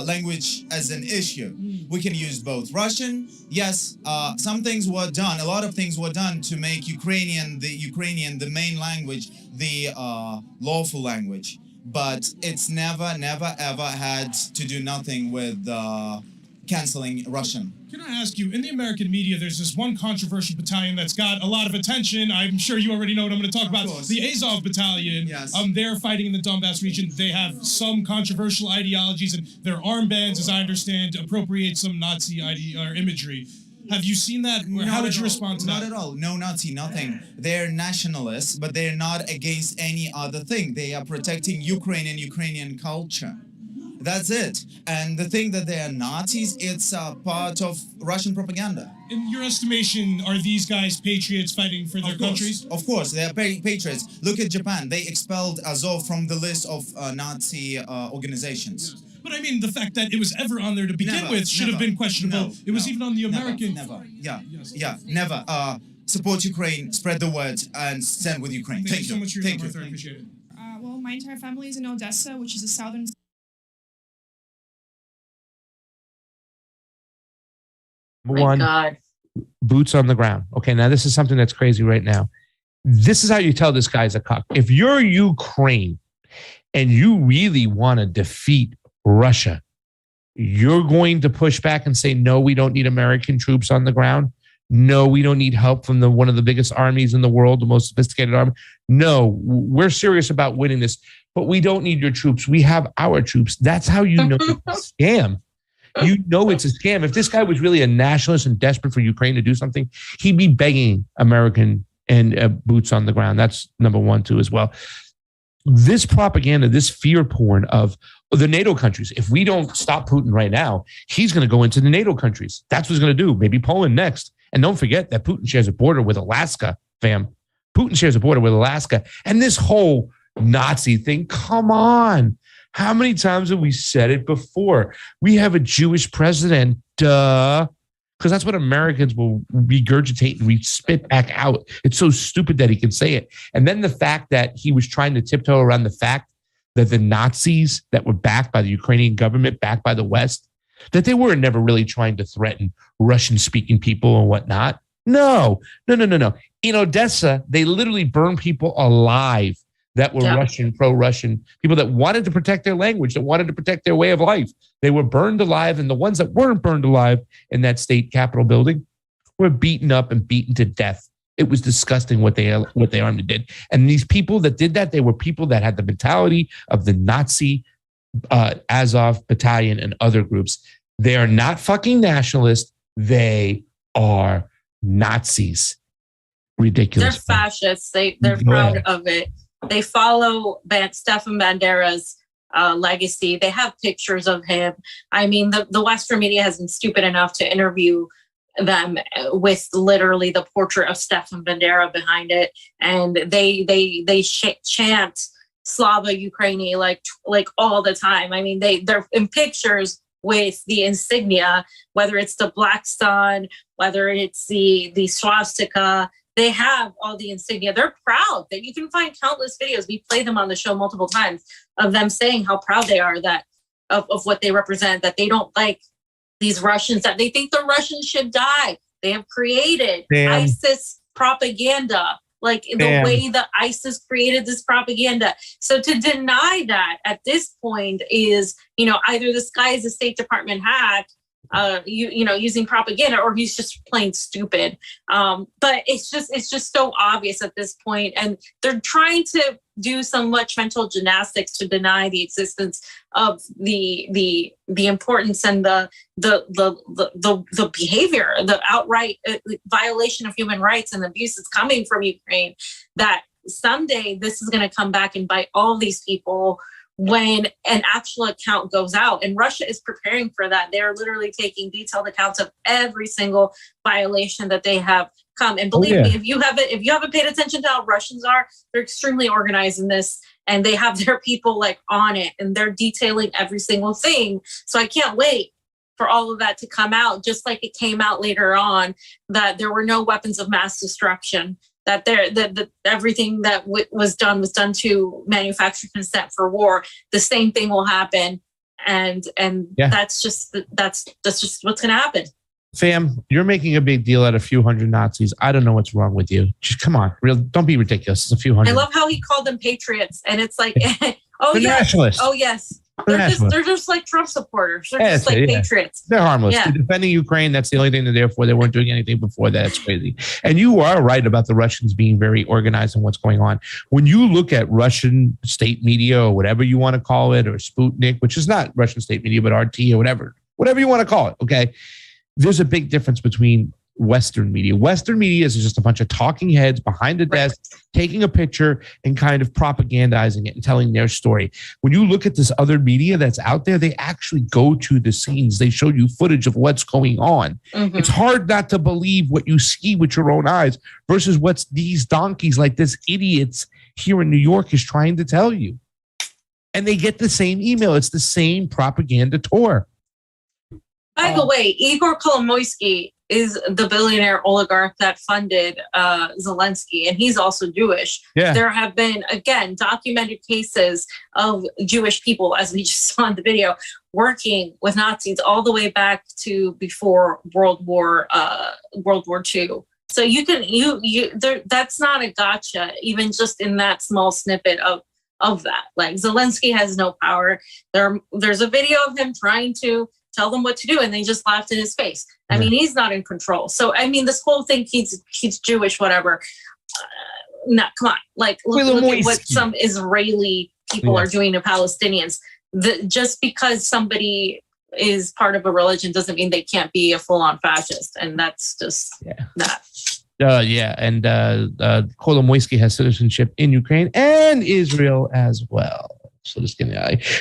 language as an issue. We can use both. Russian, yes, some things were done, a lot of things were done to make Ukrainian the main language, the lawful language. But it's never ever had to do nothing with canceling Russian. Can I ask you, in the American media, there's this one controversial battalion that's got a lot of attention. I'm sure you already know what I'm going to talk about. Course. The Azov Battalion. Yes. They're fighting in the Donbass region. They have some controversial ideologies, and their armbands, as I understand, appropriate some Nazi imagery. Have you seen that? Or how would you respond to that? Not at all. No Nazi, nothing. They're nationalists, but they're not against any other thing. They are protecting Ukraine and Ukrainian culture. That's it. And the thing that they are Nazis, it's a part of Russian propaganda. In your estimation, are these guys patriots fighting for their countries? Of course, they are patriots. Look at Japan. They expelled Azov from the list of Nazi organizations. Yes. But I mean, the fact that it was ever on there to begin with should have been questionable. It was even on the American... Never. Never. Support Ukraine, spread the word, and stand with Ukraine. Thank you so much for your time, Arthur. I appreciate it. Well, my entire family is in Odessa, which is the southern... One, God. boots on the ground. Okay, now this is something that's crazy right now. This is how you tell this guy's a cuck. If you're Ukraine and you really want to defeat Russia, you're going to push back and say, no, we don't need American troops on the ground. No, we don't need help from one of the biggest armies in the world, the most sophisticated army. No, we're serious about winning this, but we don't need your troops. We have our troops. That's how you know it's a scam. You know it's a scam. If this guy was really a nationalist and desperate for Ukraine to do something, he'd be begging American and boots on the ground. That's number one, too, as well. This propaganda, this fear porn of the NATO countries. If we don't stop Putin right now, he's going to go into the NATO countries. That's what he's going to do. Maybe Poland next. And don't forget that Putin shares a border with Alaska, fam. Putin shares a border with Alaska. And this whole Nazi thing, come on. How many times have we said it before? We have a Jewish president, duh. Because that's what Americans will regurgitate and spit back out. It's so stupid that he can say it. And then the fact that he was trying to tiptoe around the fact that the Nazis that were backed by the Ukrainian government, backed by the West, that they were never really trying to threaten Russian-speaking people and whatnot. No. In Odessa, they literally burned people alive that were Russian, pro-Russian, people that wanted to protect their language, that wanted to protect their way of life. They were burned alive, and the ones that weren't burned alive in that state capitol building were beaten up and beaten to death. It was disgusting what the army did. And these people that did that, they were people that had the mentality of the Nazi Azov Battalion and other groups. They are not fucking nationalists. They are Nazis. Ridiculous. They're fascists. They're proud of it. They follow Stefan Bandera's legacy. They have pictures of him. I mean, the Western media has been stupid enough to interview them with literally the portrait of Stefan Bandera behind it, and they chant Slava Ukraini like all the time. I mean, they're in pictures with the insignia, whether it's the Black Sun, whether it's the swastika. They have all the insignia. They're proud. That you can find countless videos. We play them on the show multiple times of them saying how proud they are of what they represent, that they don't like these Russians, that they think the Russians should die. They have created ISIS propaganda, like the way that ISIS created this propaganda. So to deny that at this point is, either this guy is a State Department hack, using propaganda, or he's just plain stupid. But it's just so obvious at this point, and they're trying to do so much mental gymnastics to deny the existence of the importance and the behavior, the outright violation of human rights and abuse that's coming from Ukraine. That someday this is going to come back and bite all these people when an actual account goes out. And Russia is preparing for that. They're literally taking detailed accounts of every single violation that they have come. And believe me, if you haven't paid attention to how Russians are, they're extremely organized in this, and they have their people on it, and they're detailing every single thing. So I can't wait for all of that to come out, just like it came out later on that there were no weapons of mass destruction, that everything that was done to manufacture consent for war. The same thing will happen, and that's just what's going to happen. Fam, you're making a big deal out of a few hundred Nazis. I don't know what's wrong with you. Just come on, don't be ridiculous. It's a few hundred. I love how he called them patriots, and it's like, oh yes, nationalists. Oh yes. They're just like Trump supporters. They're just like patriots. They're harmless. Yeah. They're defending Ukraine. That's the only thing they're there for. They weren't doing anything before that. It's crazy. And you are right about the Russians being very organized in what's going on. When you look at Russian state media, or whatever you want to call it, or Sputnik, which is not Russian state media, but RT or whatever you want to call it, okay? There's a big difference between Western media. Western media is just a bunch of talking heads behind the desk, taking a picture and kind of propagandizing it and telling their story. When you look at this other media that's out there, they actually go to the scenes. They show you footage of what's going on. Mm-hmm. It's hard not to believe what you see with your own eyes versus what these donkeys like this idiots here in New York is trying to tell you. And they get the same email. It's the same propaganda tour. By the way, Igor Kolomoisky is the billionaire oligarch that funded Zelensky, and he's also Jewish. Yeah. There have been, again, documented cases of Jewish people, as we just saw in the video, working with Nazis all the way back to before World War II. So that's not a gotcha, even just in that small snippet of that. Like, Zelensky has no power. There's a video of him trying to tell them what to do, and they just laughed in his face. I mean, he's not in control. So, I mean, this whole thing, he's Jewish, whatever. No, come on. Like, look at what some Israeli people are doing to Palestinians. Just because somebody is part of a religion doesn't mean they can't be a full-on fascist, and that's just that. And Kolomoisky has citizenship in Ukraine and Israel as well. So just kidding.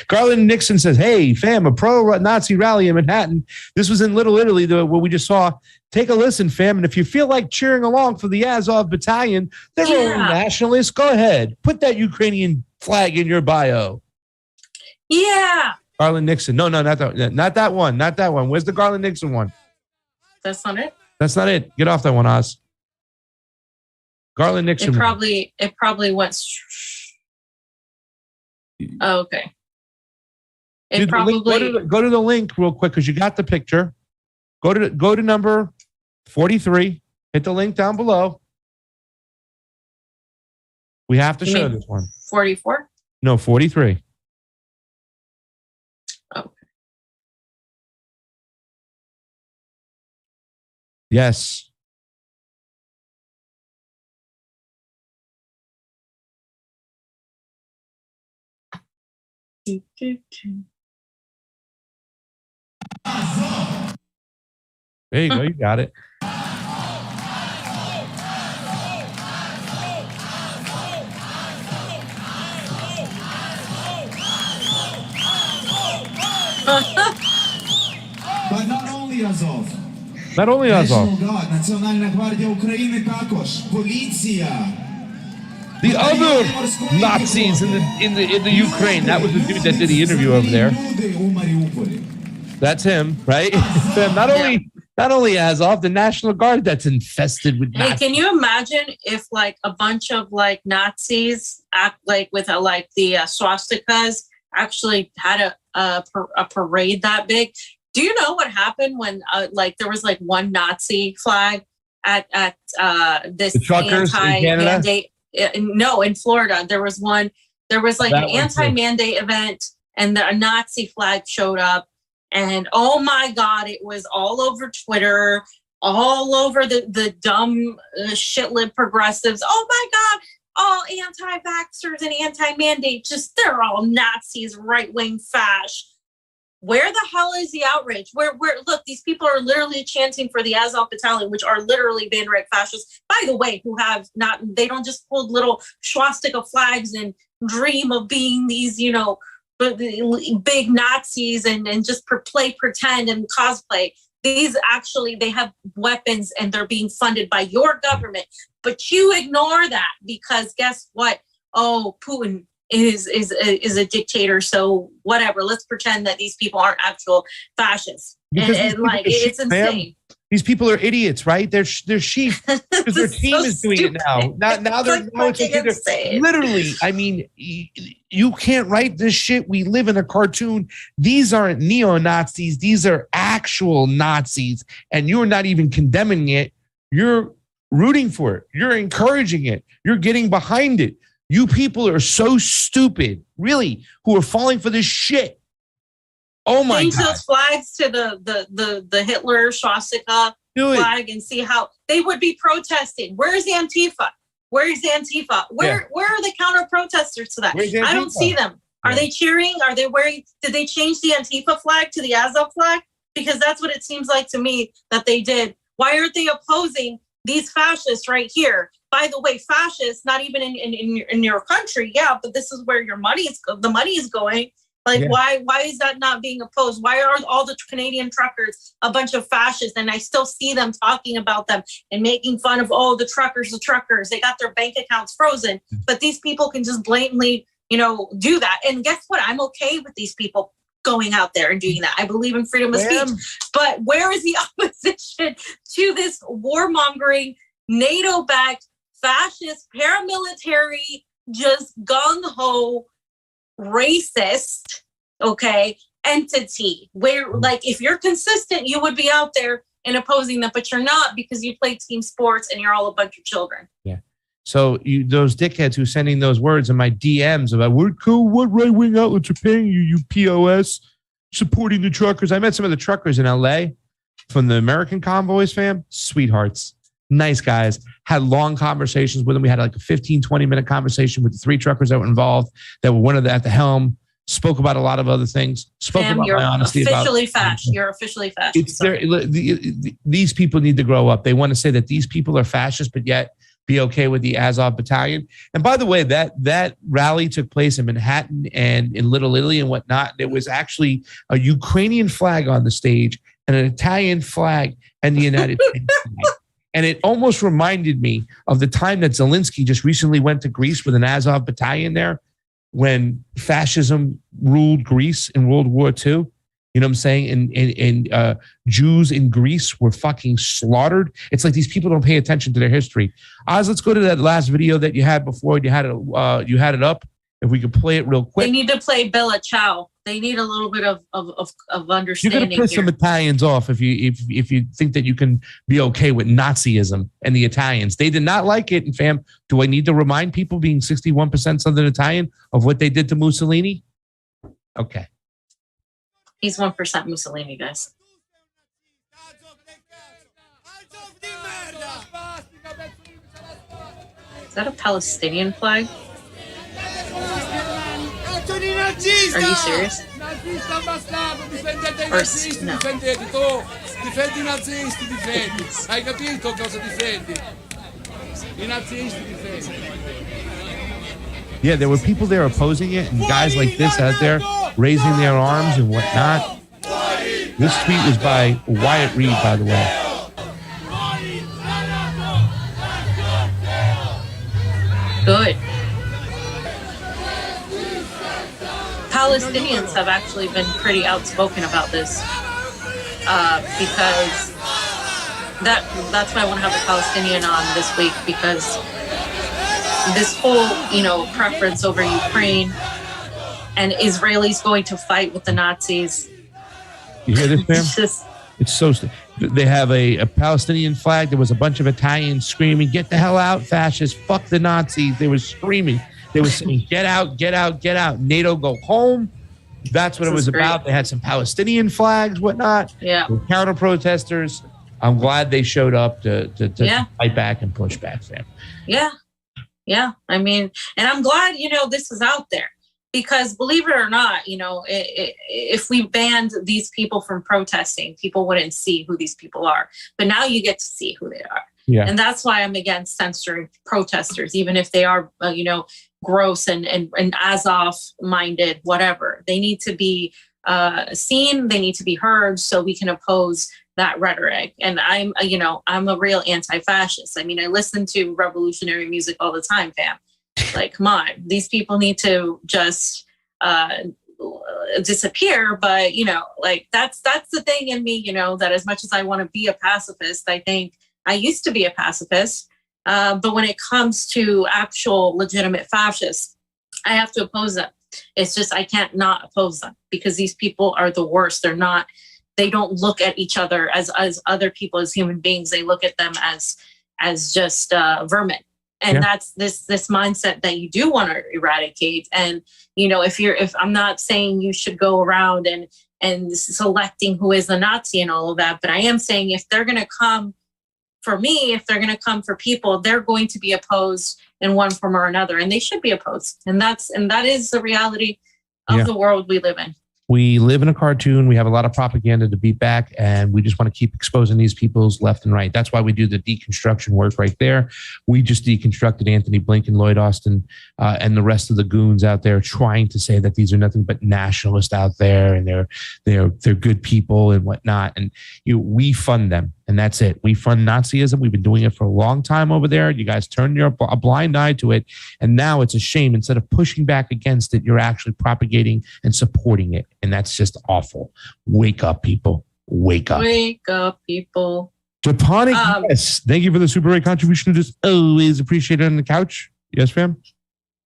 Garland Nixon says, "Hey, fam, a pro-Nazi rally in Manhattan. This was in Little Italy, what we just saw. Take a listen, fam. And if you feel like cheering along for the Azov Battalion, they're all nationalists. Go ahead. Put that Ukrainian flag in your bio." Yeah. Garland Nixon. No, not that one. Not that one. Where's the Garland Nixon one? That's not it. That's not it. Get off that one, Oz. Garland Nixon. It probably went. Oh, okay. It probably go to the link real quick because you got the picture. Go to number 43. Hit the link down below. We have to show this one. 44? No, 43. Okay. Yes. There you go. You got it. Not only Azov. The other Nazis in the Ukraine. That was the dude that did the interview over there. That's him, right? Not only Azov, the National Guard that's infested with Nazis. Hey, can you imagine if like a bunch of like Nazis act like with the swastikas actually had a parade that big? Do you know what happened when like there was like one Nazi flag at this anti-mandate? No, in Florida there was one. There was like an anti-mandate event, and a Nazi flag showed up. And oh my God, it was all over Twitter, all over the dumb shit-lib progressives. Oh my God, all anti-vaxxers and anti-mandate, they're all Nazis, right-wing fash. Where the hell is the outrage? Where look, these people are literally chanting for the Azov Battalion, which are literally band-right fascists, by the way, they don't just hold little swastika flags and dream of being these, big Nazis and just pretend and cosplay. These actually, they have weapons and they're being funded by your government, but you ignore that because guess what? Oh, Putin is a dictator. So whatever, let's pretend that these people aren't actual fascists. And like, it's insane. These people are idiots, right? They're sheep because their team is doing it now. Now it's insane. Literally, I mean, you can't write this shit. We live in a cartoon. These aren't neo-Nazis. These are actual Nazis. And you're not even condemning it. You're rooting for it. You're encouraging it. You're getting behind it. You people are so stupid, really, who are falling for this shit. Oh my Change God. those flags to the Hitler swastika flag and see how they would be protesting. Where's Antifa? Where are the counter protesters to that? I don't see them. Are they cheering? Are they wearing? Did they change the Antifa flag to the Azov flag? Because that's what it seems like to me that they did. Why aren't they opposing these fascists right here? By the way, fascists, not even in your country, yeah, but this is where the money is going. Like, why is that not being opposed? Why are all the Canadian truckers a bunch of fascists? And I still see them talking about them and making fun of, the truckers. They got their bank accounts frozen. But these people can just blatantly, do that. And guess what? I'm okay with these people going out there and doing that. I believe in freedom of speech. But where is the opposition to this warmongering, NATO-backed, fascist, paramilitary, just gung-ho, racist entity where like if you're consistent you would be out there and opposing them, but you're not because you play team sports and you're all a bunch of children. So those dickheads who are sending those words in my DMs about what right-wing outlets are paying you POS supporting the truckers. I met some of the truckers in LA from the American Convoys, fam. Sweethearts. Nice guys. Had long conversations with them. We had like a 15-20 minute conversation with the 3 truckers that were involved, that were one of at the helm, spoke about a lot of other things, spoke about my honesty. You're officially fascist. These people need to grow up. They want to say that these people are fascist, but yet be okay with the Azov Battalion. And by the way, that rally took place in Manhattan and in Little Italy and whatnot. There was actually a Ukrainian flag on the stage and an Italian flag and the United States flag. And it almost reminded me of the time that Zelensky just recently went to Greece with an Azov Battalion there when fascism ruled Greece in World War II. You know what I'm saying? And Jews in Greece were fucking slaughtered. It's like these people don't pay attention to their history. Oz, let's go to that last video that you had before. You had it up. If we could play it real quick. They need to play Bella Ciao. They need a little bit of understanding. You're going to piss some Italians off if you think that you can be okay with Nazism and the Italians. They did not like it. And fam, do I need to remind people being 61% Southern Italian of what they did to Mussolini? Okay. He's 1% Mussolini, guys. Is that a Palestinian flag? Are you serious? No. Difendi i nazisti, difendi. Hai capito cosa difendi? I nazisti difendi. Yeah, there were people there opposing it and guys like this out there raising their arms and whatnot. This tweet was by Wyatt Reed, by the way. Good. Palestinians have actually been pretty outspoken about this because that's why I want to have a Palestinian on this week, because this whole, preference over Ukraine and Israelis going to fight with the Nazis. You hear this, fam? It's so. They have a Palestinian flag. There was a bunch of Italians screaming, "Get the hell out, fascists! Fuck the Nazis!" They were screaming. They were saying, "Get out, get out, get out! NATO, go home!" That's what it was about. They had some Palestinian flags, whatnot. Yeah. Counter protesters. I'm glad they showed up to fight back and push back, Sam. Yeah. Yeah. I mean, and I'm glad, this is out there, because believe it or not, if we banned these people from protesting, people wouldn't see who these people are. But now you get to see who they are. Yeah. And that's why I'm against censoring protesters, even if they are, gross and Azov minded, whatever. They need to be seen. They need to be heard so we can oppose that rhetoric. And I'm a real anti-fascist. I mean, I listen to revolutionary music all the time, fam. Like, come on, these people need to just disappear. But, that's the thing in me, that as much as I want to be a pacifist, I think I used to be a pacifist. But when it comes to actual legitimate fascists, I have to oppose them. It's just, I can't not oppose them, because these people are the worst. They don't look at each other as other people, as human beings. They look at them as just vermin. And that's this mindset that you do want to eradicate. And, if I'm not saying you should go around and selecting who is the Nazi and all of that, but I am saying if they're going to come for me, if they're going to come for people, they're going to be opposed in one form or another, and they should be opposed. And that is the reality of the world we live in. We live in a cartoon. We have a lot of propaganda to beat back, and we just want to keep exposing these people's left and right. That's why we do the deconstruction work right there. We just deconstructed Anthony Blinken, Lloyd Austin, and the rest of the goons out there trying to say that these are nothing but nationalists out there, and they're good people and whatnot. And we fund them, and that's it. We fund Nazism. We've been doing it for a long time over there. You guys turned a blind eye to it, and now it's a shame. Instead of pushing back against it, you're actually propagating and supporting it. And that's just awful. Wake up, people. Wake up. Wake up, people. Japonic, yes. Thank you for the super great contribution. Just always appreciated on the couch. Yes, fam?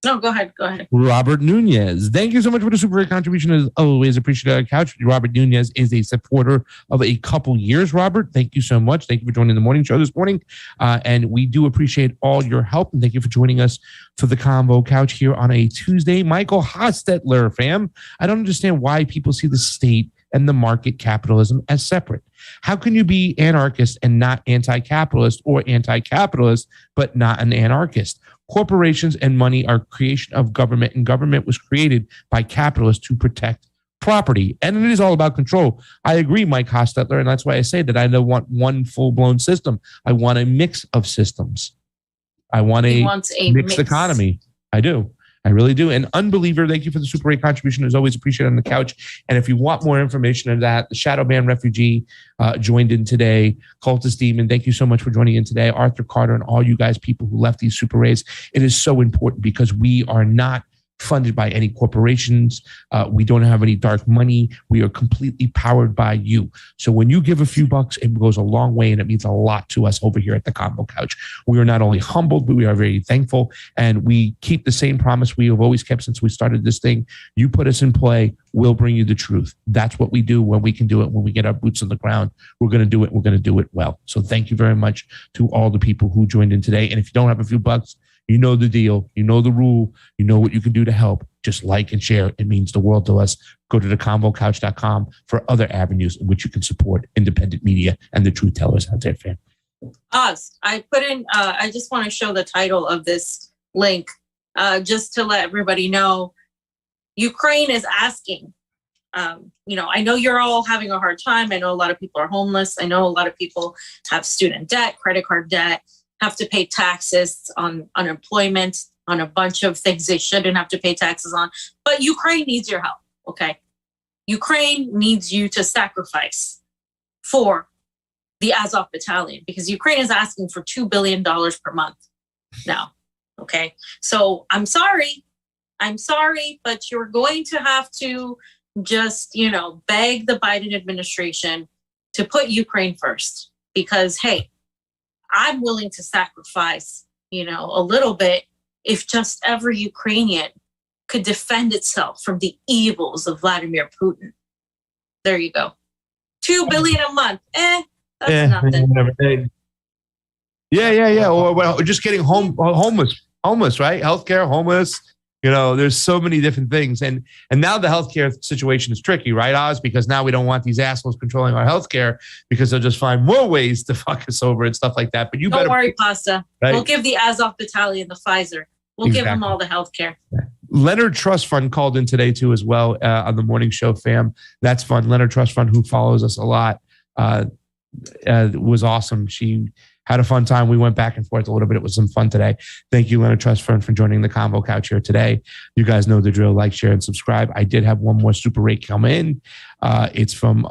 No, go ahead. Go ahead. Robert Nunez. Thank you so much for the super great contribution. As always, appreciated on the couch. Robert Nunez is a supporter of a couple years, Robert. Thank you so much. Thank you for joining the morning show this morning. And we do appreciate all your help. And thank you for joining us for the Convo Couch here on a Tuesday. Michael Hostetler, fam. I don't understand why people see the state and the market capitalism as separate. How can you be anarchist and not anti-capitalist, or anti-capitalist but not an anarchist? Corporations and money are creation of government, and government was created by capitalists to protect property. And it is all about control. I agree, Mike Hostetler, and that's why I say that I don't want one full-blown system. I want a mix of systems. I want a mixed economy. I do. I really do. And Unbeliever, thank you for the super great contribution. As always, appreciate it on the couch. And if you want more information on that, the Shadow Band Refugee joined in today. Cultist Demon, thank you so much for joining in today. Arthur Carter and all you guys, people who left these super rays. It is so important because we are not funded by any corporations. We don't have any dark money. We are completely powered by you. So when you give a few bucks, it goes a long way, and it means a lot to us over here at the Convo Couch. We are not only humbled, but we are very thankful, and we keep the same promise we have always kept since we started this thing. You put us in play, we'll bring you the truth. That's what we do when we can do it, when we get our boots on the ground. We're going to do it. We're going to do it well. So thank you very much to all the people who joined in today. And if you don't have a few bucks, you know the deal. You know the rule. You know what you can do to help. Just like and share. It means the world to us. Go to theconvocouch.com for other avenues in which you can support independent media and the truth tellers out there, fam. Oz, I put in, I just want to show the title of this link just to let everybody know. Ukraine is asking, I know you're all having a hard time. I know a lot of people are homeless. I know a lot of people have student debt, credit card debt, have to pay taxes on unemployment, on a bunch of things they shouldn't have to pay taxes on. But Ukraine needs your help, okay? Ukraine needs you to sacrifice for the Azov Battalion because Ukraine is asking for $2 billion per month now. Okay. So I'm sorry, but you're going to have to just, beg the Biden administration to put Ukraine first because, hey, I'm willing to sacrifice, a little bit if just every Ukrainian could defend itself from the evils of Vladimir Putin. There you go. $2 billion a month. That's nothing. Yeah. Or just getting homeless, right? Healthcare, homeless. There's so many different things. And now the healthcare situation is tricky, right, Oz? Because now we don't want these assholes controlling our healthcare because they'll just find more ways to fuck us over and stuff like that. But don't worry, Pasta. Right? We'll give the Azov Battalion the Pfizer. We'll give them all the healthcare. Leonard Trust Fund called in today too as well on the morning show, fam. That's fun. Leonard Trust Fund, who follows us a lot, was awesome. She had a fun time. We went back and forth a little bit. It was some fun today. Thank you, Leonard Trust Fund, for joining the Convo Couch here today. You guys know the drill. Like, share, and subscribe. I did have one more super rate come in. It's from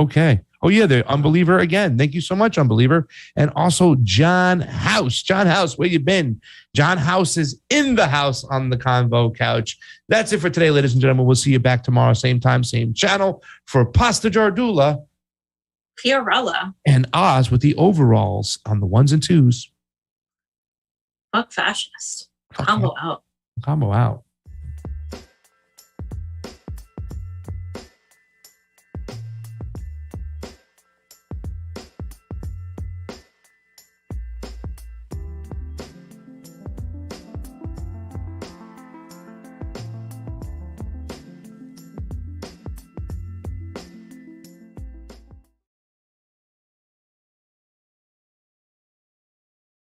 okay. Oh, yeah, the Unbeliever again. Thank you so much, Unbeliever. And also John House. John House, where you been? John House is in the house on the Convo Couch. That's it for today, ladies and gentlemen. We'll see you back tomorrow, same time, same channel. For Pasta Jardula, Fiorella, and Oz with the overalls on the ones and twos. Fuck fascist. Combo out. Combo out.